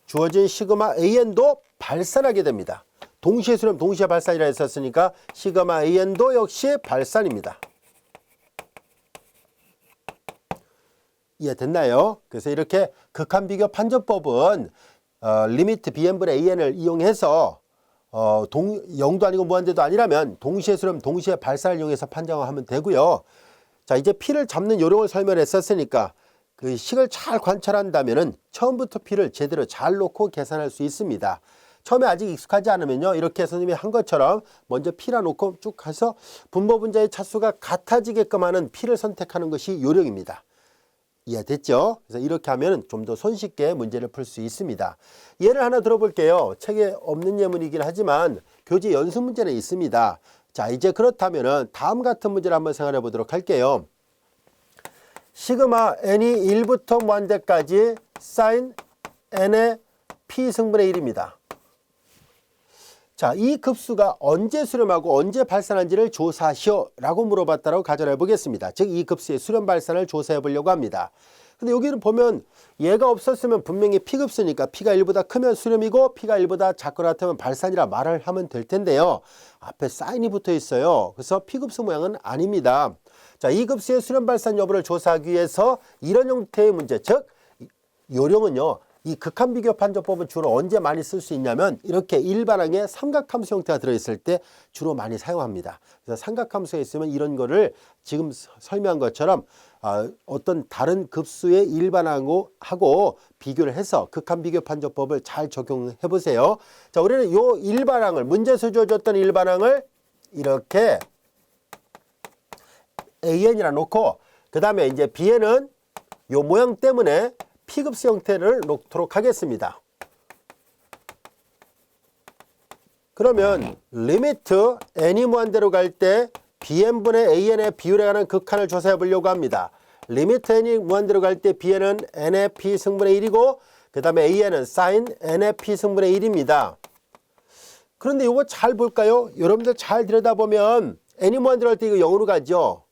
주어진 시그마 AN도 발산하게 됩니다. 동시에 수렴 동시에 발산이라 했었으니까 시그마 AN도 역시 발산입니다. 이해됐나요? 그래서 이렇게 극한 비교 판정법은 리미트 BN분의 AN을 이용해서 0도 아니고 무한대도 아니라면 동시에 수렴 동시에 발산을 이용해서 판정하면 되고요. 자, 이제 P를 잡는 요령을 설명했었으니까 그 식을 잘 관찰한다면은 처음부터 P를 제대로 잘 놓고 계산할 수 있습니다. 처음에 아직 익숙하지 않으면요, 이렇게 선생님이 한 것처럼 먼저 P라 놓고 쭉 가서 분모 분자의 차수가 같아지게끔 하는 P를 선택하는 것이 요령입니다. 이해됐죠? 그래서 이렇게 하면 좀 더 손쉽게 문제를 풀 수 있습니다. 예를 하나 들어볼게요. 책에 없는 예문이긴 하지만 교재 연습 문제는 있습니다. 자, 이제 그렇다면은 다음 같은 문제를 한번 생각해 보도록 할게요. 시그마 n이 1부터 무한대까지 사인 n의 p승분의 1입니다. 자, 이 급수가 언제 수렴하고 언제 발산한지를 조사하시오 라고 물어봤다고 가정해 보겠습니다. 즉, 이 급수의 수렴 발산을 조사해 보려고 합니다. 근데 여기는 보면 얘가 없었으면 분명히 P급수니까 P가 1보다 크면 수렴이고 P가 1보다 작거나 같으면 발산이라 말을 하면 될 텐데요. 앞에 사인이 붙어 있어요. 그래서 P급수 모양은 아닙니다. 자, 이 급수의 수렴 발산 여부를 조사하기 위해서 이런 형태의 문제, 즉 요령은요, 이 극한 비교 판정법은 주로 언제 많이 쓸 수 있냐면 이렇게 일반항에 삼각함수 형태가 들어있을 때 주로 많이 사용합니다. 그래서 삼각함수에 있으면 이런 거를 지금 설명한 것처럼 어떤 다른 급수의 일반항하고 비교를 해서 극한 비교 판정법을 잘 적용해 보세요. 자, 우리는 요 일반항을 문제에서 주어졌던 일반항을 이렇게 AN이라 놓고 그 다음에 이제 Bn은 요 모양 때문에 P급수 형태를 놓도록 하겠습니다. 그러면 리미트 n이 무한대로 갈 때 bn분의 an의 비율에 관한 극한을 조사해 보려고 합니다. 리미트 n이 무한대로 갈 때 bn은 n의 p승분의 1이고 그 다음에 an은 sin n의 p승분의 1입니다. 그런데 이거 잘 볼까요? 여러분들 잘 들여다보면 n이 무한대로 갈 때 이거 0으로 가죠.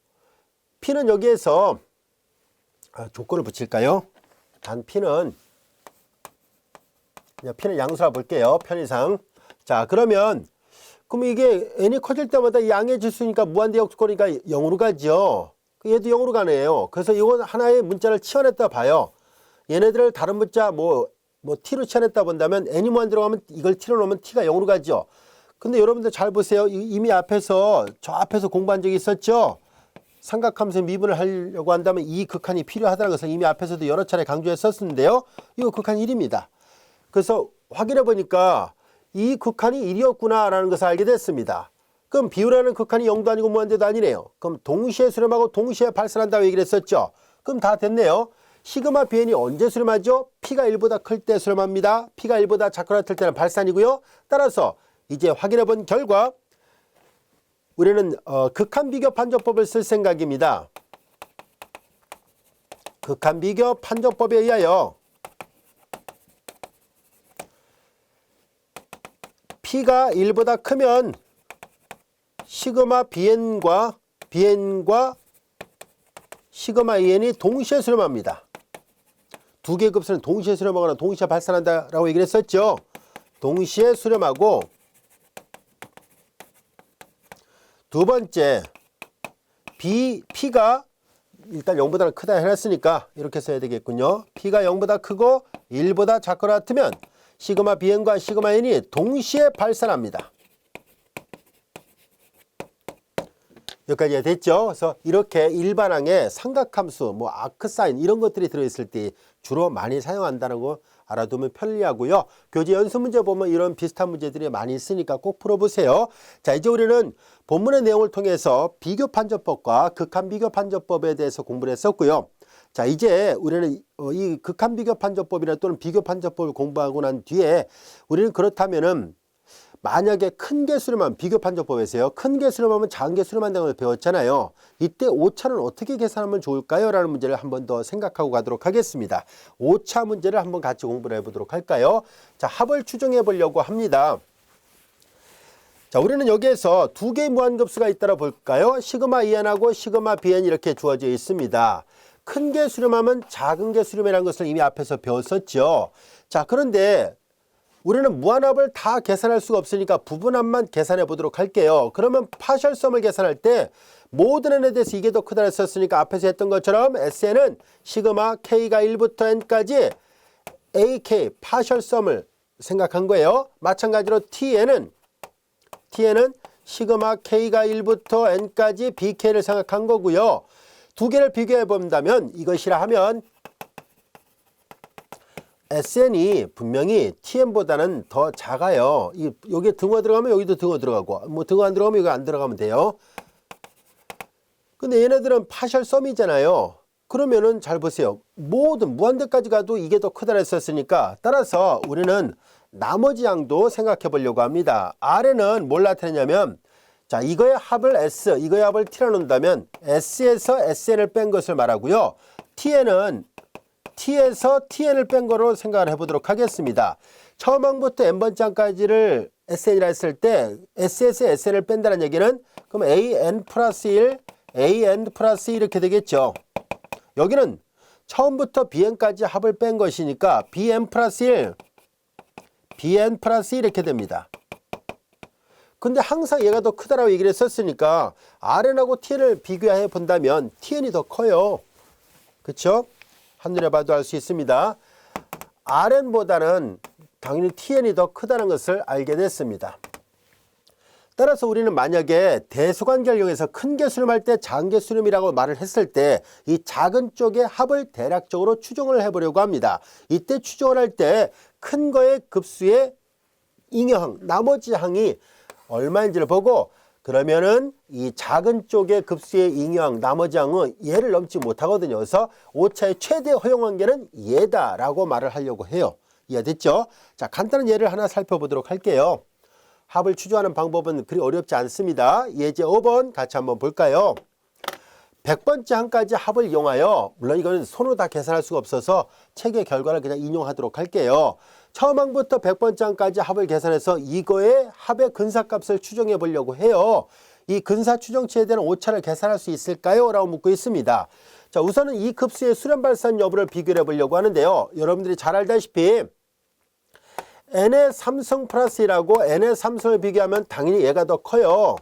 p는 여기에서 조건을 붙일까요? 단 P는 그냥 P는 양수라 볼게요. 편의상. 자, 그러면 이게 n이 커질 때마다 양의 지수니까 무한대 역수거니까 0으로 가죠. 얘도 0으로 가네요. 그래서 이건 하나의 문자를 치환했다 봐요. 얘네들을 다른 문자 뭐 t로 치환했다 본다면 n이 무한대로 가면 이걸 t로 넣으면 t가 0으로 가죠. 근데 여러분들 잘 보세요. 이미 저 앞에서 공부한 적이 있었죠. 삼각함수의 미분을 하려고 한다면 이 극한이 필요하다는 것을 이미 앞에서도 여러 차례 강조했었는데요. 이거 극한 1입니다. 그래서 확인해 보니까 이 극한이 1이었구나 라는 것을 알게 됐습니다. 그럼 비율하는 극한이 0도 아니고 무한대도 아니네요. 그럼 동시에 수렴하고 동시에 발산한다고 얘기를 했었죠. 그럼 다 됐네요. 시그마 bn이 언제 수렴하죠? p가 1보다 클 때 수렴합니다. p가 1보다 작거나 같을 때는 발산이고요. 따라서 이제 확인해 본 결과 우리는 극한 비교 판정법을 쓸 생각입니다. 극한 비교 판정법에 의하여 P가 1보다 크면 시그마 BN과 시그마 EN이 동시에 수렴합니다. 두 개의 급수는 동시에 수렴하거나 동시에 발산한다라고 얘기를 했었죠. 동시에 수렴하고 두 번째, P가 일단 0보다 크다 해놨으니까 이렇게 써야 되겠군요. P가 0보다 크고 1보다 작거나 같으면 시그마 BN과 시그마 N이 동시에 발산합니다. 여기까지 됐죠? 그래서 이렇게 일반항에 삼각함수, 아크사인 이런 것들이 들어있을 때 주로 많이 사용한다는 거 알아두면 편리하고요. 교재 연습 문제 보면 이런 비슷한 문제들이 많이 있으니까 꼭 풀어보세요. 자, 이제 우리는 본문의 내용을 통해서 비교 판정법과 극한 비교 판정법에 대해서 공부를 했었고요. 자, 이제 우리는 이 극한 비교 판정법이나 또는 비교 판정법을 공부하고 난 뒤에 우리는 그렇다면은 만약에 큰 개수로만 비교 판정법에서요. 큰 개수로만 작은 개수로 만든다는 걸 배웠잖아요. 이때 오차는 어떻게 계산하면 좋을까요? 라는 문제를 한 번 더 생각하고 가도록 하겠습니다. 오차 문제를 한번 같이 공부를 해보도록 할까요? 자, 합을 추정해 보려고 합니다. 자, 우리는 여기에서 두 개의 무한급수가 있다고 볼까요? 시그마 EN하고 시그마 BN 이렇게 주어져 있습니다. 큰 개 수렴하면 작은 개 수렴이라는 것을 이미 앞에서 배웠었죠. 자, 그런데 우리는 무한합을 다 계산할 수가 없으니까 부분합만 계산해 보도록 할게요. 그러면 파셜섬을 계산할 때 모든 n에 대해서 이게 더 크다 했었으니까 앞에서 했던 것처럼 SN은 시그마 K가 1부터 N까지 AK 파셜섬을 생각한 거예요. 마찬가지로 TN은 시그마 K가 1부터 N까지 BK를 생각한 거고요. 두 개를 비교해 본다면 이것이라 하면 SN이 분명히 TN보다는 더 작아요. 여기에 등호 들어가면 여기도 등호 들어가고 등호 안 들어가면 여기 안 들어가면 돼요. 근데 얘네들은 파셜섬이잖아요. 그러면은 잘 보세요. 모든 무한대까지 가도 이게 더 크다 했었으니까 따라서 우리는 나머지 양도 생각해 보려고 합니다. 아래는 뭘 나타내냐면 자, 이거의 합을 S, 이거의 합을 T라 놓는다면 S에서 SN을 뺀 것을 말하고요. T는 T에서 TN을 뺀 거로 생각을 해보도록 하겠습니다. 처음 항부터 n번째 항까지를 SN이라 했을 때 S에서 SN을 뺀다는 얘기는 그럼 AN 플러스 1, AN 플러스 1 이렇게 되겠죠. 여기는 처음부터 BN까지 합을 뺀 것이니까 BN 플러스 1, BN 플러스 1 이렇게 됩니다. 근데 항상 얘가 더 크다라고 얘기를 했었으니까 RN하고 TN을 비교해 본다면 TN이 더 커요. 그쵸? 한눈에 봐도 알 수 있습니다. RN보다는 당연히 TN이 더 크다는 것을 알게 됐습니다. 따라서 우리는 만약에 대소관계를 이용해서 큰 개 수렴할 때 작은 개 수렴이라고 말을 했을 때 이 작은 쪽의 합을 대략적으로 추정을 해보려고 합니다. 이때 추정을 할 때 큰 거의 급수의 잉여항, 나머지 항이 얼마인지를 보고 그러면은 이 작은 쪽의 급수의 잉여항, 나머지 항은 얘를 넘지 못하거든요. 그래서 오차의 최대 허용 한계는 얘다라고 말을 하려고 해요. 이해됐죠? 자, 간단한 예를 하나 살펴보도록 할게요. 합을 추정하는 방법은 그리 어렵지 않습니다. 예제 5번 같이 한번 볼까요? 100번째 항까지 합을 이용하여, 물론 이거는 손으로 다 계산할 수가 없어서 책의 결과를 그냥 인용하도록 할게요. 처음 항부터 100번째 항까지 합을 계산해서 이거의 합의 근사값을 추정해 보려고 해요. 이 근사 추정치에 대한 오차를 계산할 수 있을까요? 라고 묻고 있습니다. 자, 우선은 이 급수의 수렴 발산 여부를 비교해 보려고 하는데요. 여러분들이 잘 알다시피 n의 3승 플러스 1하고 n의 3승을 비교하면 당연히 얘가 더 커요.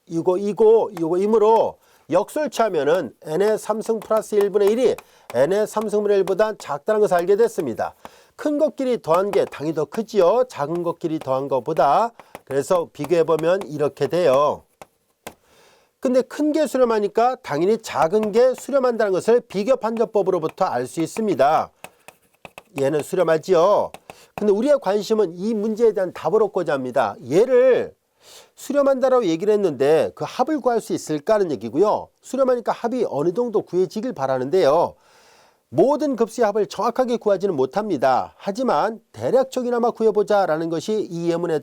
이거이므로 역술치하면은 n의 3승 플러스 1분의 1이 n의 3승분의 1보다 작다는 것을 알게 됐습니다. 큰 것끼리 더한 게 당연히 더 크지요. 작은 것끼리 더한 것보다. 그래서 비교해보면 이렇게 돼요. 근데 큰 게 수렴하니까 당연히 작은 게 수렴한다는 것을 비교판정법으로부터 알 수 있습니다. 얘는 수렴하지요. 근데 우리의 관심은 이 문제에 대한 답을 얻고자 합니다. 얘를 수렴한다라고 얘기를 했는데 그 합을 구할 수 있을까 하는 얘기고요. 수렴하니까 합이 어느 정도 구해지길 바라는데요. 모든 급수의 합을 정확하게 구하지는 못합니다. 하지만 대략적이나마 구해보자 라는 것이 이 예문의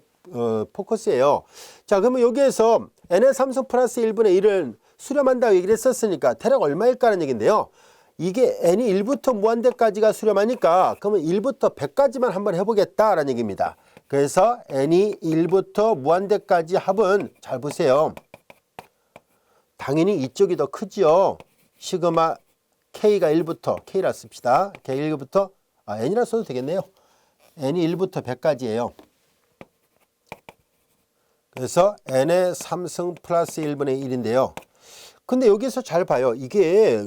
포커스예요. 자, 그러면 여기에서 n의 3승 플러스 1분의 1을 수렴한다고 얘기를 했었으니까 대략 얼마일까 하는 얘기인데요. 이게 n이 1부터 무한대까지가 수렴하니까 그러면 1부터 100까지만 한번 해보겠다라는 얘기입니다. 그래서 n이 1부터 무한대까지 합은 잘 보세요. 당연히 이쪽이 더 크지요. 시그마 k가 1부터 k라 씁시다. k 1부터 n이라 써도 되겠네요. n이 1부터 100까지예요. 그래서 n의 3승 플러스 1분의 1인데요. 근데 여기서 잘 봐요. 이게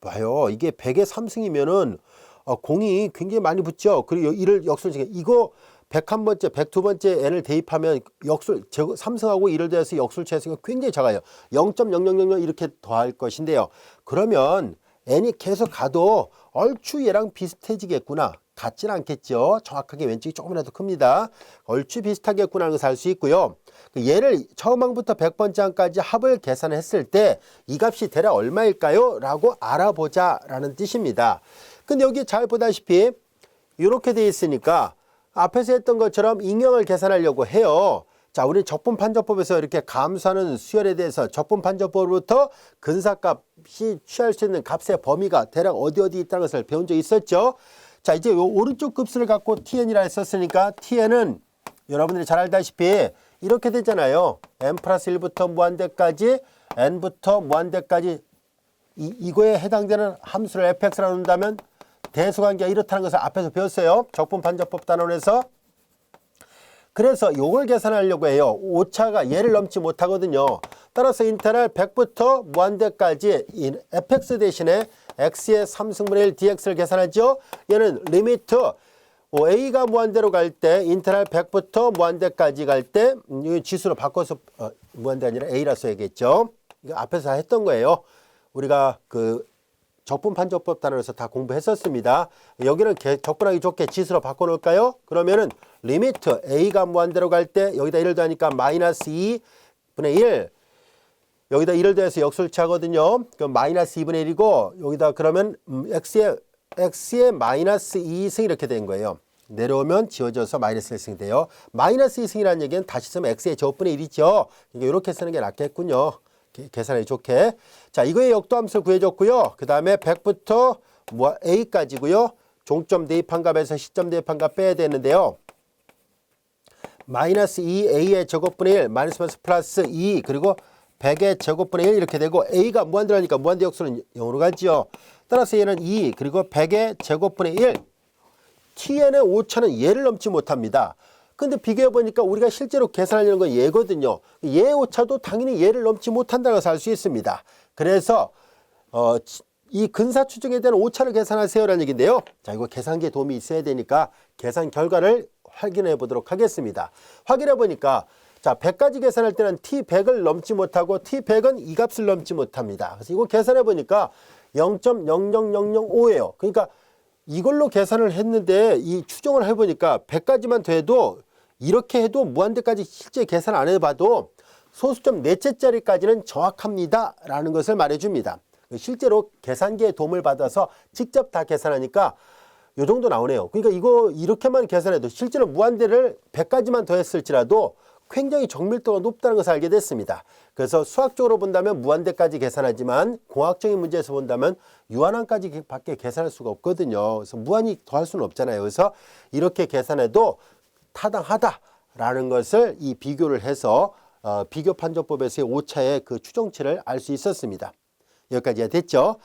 100의 3승이면은 공이 굉장히 많이 붙죠. 그리고 이를 역술지게 이거 101번째, 102번째 n을 대입하면 3승하고 1을 더해서 역술체수가 굉장히 작아요. 0.0000 이렇게 더할 것인데요. 그러면 n이 계속 가도 얼추 얘랑 비슷해지겠구나. 같지는 않겠죠. 정확하게 왼쪽이 조금이라도 큽니다. 얼추 비슷하겠구나 하는 것을 알 수 있고요. 얘를 처음 항부터 100번째 항까지 합을 계산했을 때 이 값이 대략 얼마일까요? 라고 알아보자 라는 뜻입니다. 근데 여기 잘 보다시피 이렇게 돼 있으니까 앞에서 했던 것처럼 잉여를 계산하려고 해요. 자, 우리 적분판정법에서 이렇게 감수하는 수열에 대해서 적분판정법으로부터 근사값이 취할 수 있는 값의 범위가 대략 어디 있다는 것을 배운 적이 있었죠. 자, 이제 요 오른쪽 급수를 갖고 tn이라 했었으니까 tn은 여러분들이 잘 알다시피 이렇게 되잖아요. n 플러스 1부터 무한대까지 n부터 무한대까지 이거에 해당되는 함수를 fx라고 한다면 대소관계가 이렇다는 것을 앞에서 배웠어요. 적분판정법 단원에서. 그래서 이걸 계산하려고 해요. 오차가 얘를 넘지 못하거든요. 따라서 인테그랄 100부터 무한대까지 fx 대신에 x의 3승분의 1 dx를 계산하죠. 얘는 리미트 a가 무한대로 갈 때 인테그랄 100부터 무한대까지 갈 때 지수로 바꿔서 무한대 아니라 a라 써야겠죠. 이거 앞에서 했던 거예요. 우리가 그 적분판정법 단원에서 다 공부했었습니다. 여기는 적분하기 좋게 지수로 바꿔놓을까요? 그러면은 리미트 a가 무한대로 갈 때 여기다 1을 더하니까 마이너스 2분의 1 여기다 1을 더해서 역술치하거든요. 그럼 마이너스 2분의 1이고 여기다 그러면 x의 마이너스 2승 이렇게 된 거예요. 내려오면 지워져서 마이너스 1승이 돼요. 마이너스 2승이라는 얘기는 다시 쓰면 x의 제곱분의 1이죠. 그러니까 이렇게 쓰는 게 낫겠군요. 계산하기 좋게. 자, 이거의 역도함수 구해줬고요. 그 다음에 100부터 a까지고요. 종점 대입한 값에서 시점 대입한 값 빼야 되는데요. 마이너스 2a의 제곱분의 1 마이너스 플러스 2 그리고 100의 제곱분의 1 이렇게 되고 a가 무한대라니까 무한대 역수는 0으로 가죠. 따라서 얘는 2 그리고 100의 제곱분의 1 tn의 오차는 얘를 넘지 못합니다. 근데 비교해 보니까 우리가 실제로 계산하려는 건 얘거든요. 얘의 오차도 당연히 얘를 넘지 못한다는 것을 알 수 있습니다. 그래서 이 근사 추정에 대한 오차를 계산하세요라는 얘기인데요. 자, 이거 계산기에 도움이 있어야 되니까 계산 결과를 확인해 보도록 하겠습니다. 확인해 보니까 자, 100까지 계산할 때는 T100을 넘지 못하고 T100은 이 값을 넘지 못합니다. 그래서 이거 계산해 보니까 0.00005예요. 그러니까 이걸로 계산을 했는데 이 추정을 해 보니까 100까지만 돼도 이렇게 해도 무한대까지 실제 계산 안 해봐도 소수점 넷째 자리까지는 정확합니다 라는 것을 말해줍니다. 실제로 계산기의 도움을 받아서 직접 다 계산하니까 이 정도 나오네요. 그러니까 이거 이렇게만 계산해도 실제로 무한대를 100까지만 더했을지라도 굉장히 정밀도가 높다는 것을 알게 됐습니다. 그래서 수학적으로 본다면 무한대까지 계산하지만 공학적인 문제에서 본다면 유한항까지 밖에 계산할 수가 없거든요. 그래서 무한히 더할 수는 없잖아요. 그래서 이렇게 계산해도 타당하다라는 것을 이 비교를 해서 비교 판정법에서의 오차의 그 추정치를 알 수 있었습니다. 여기까지가 됐죠.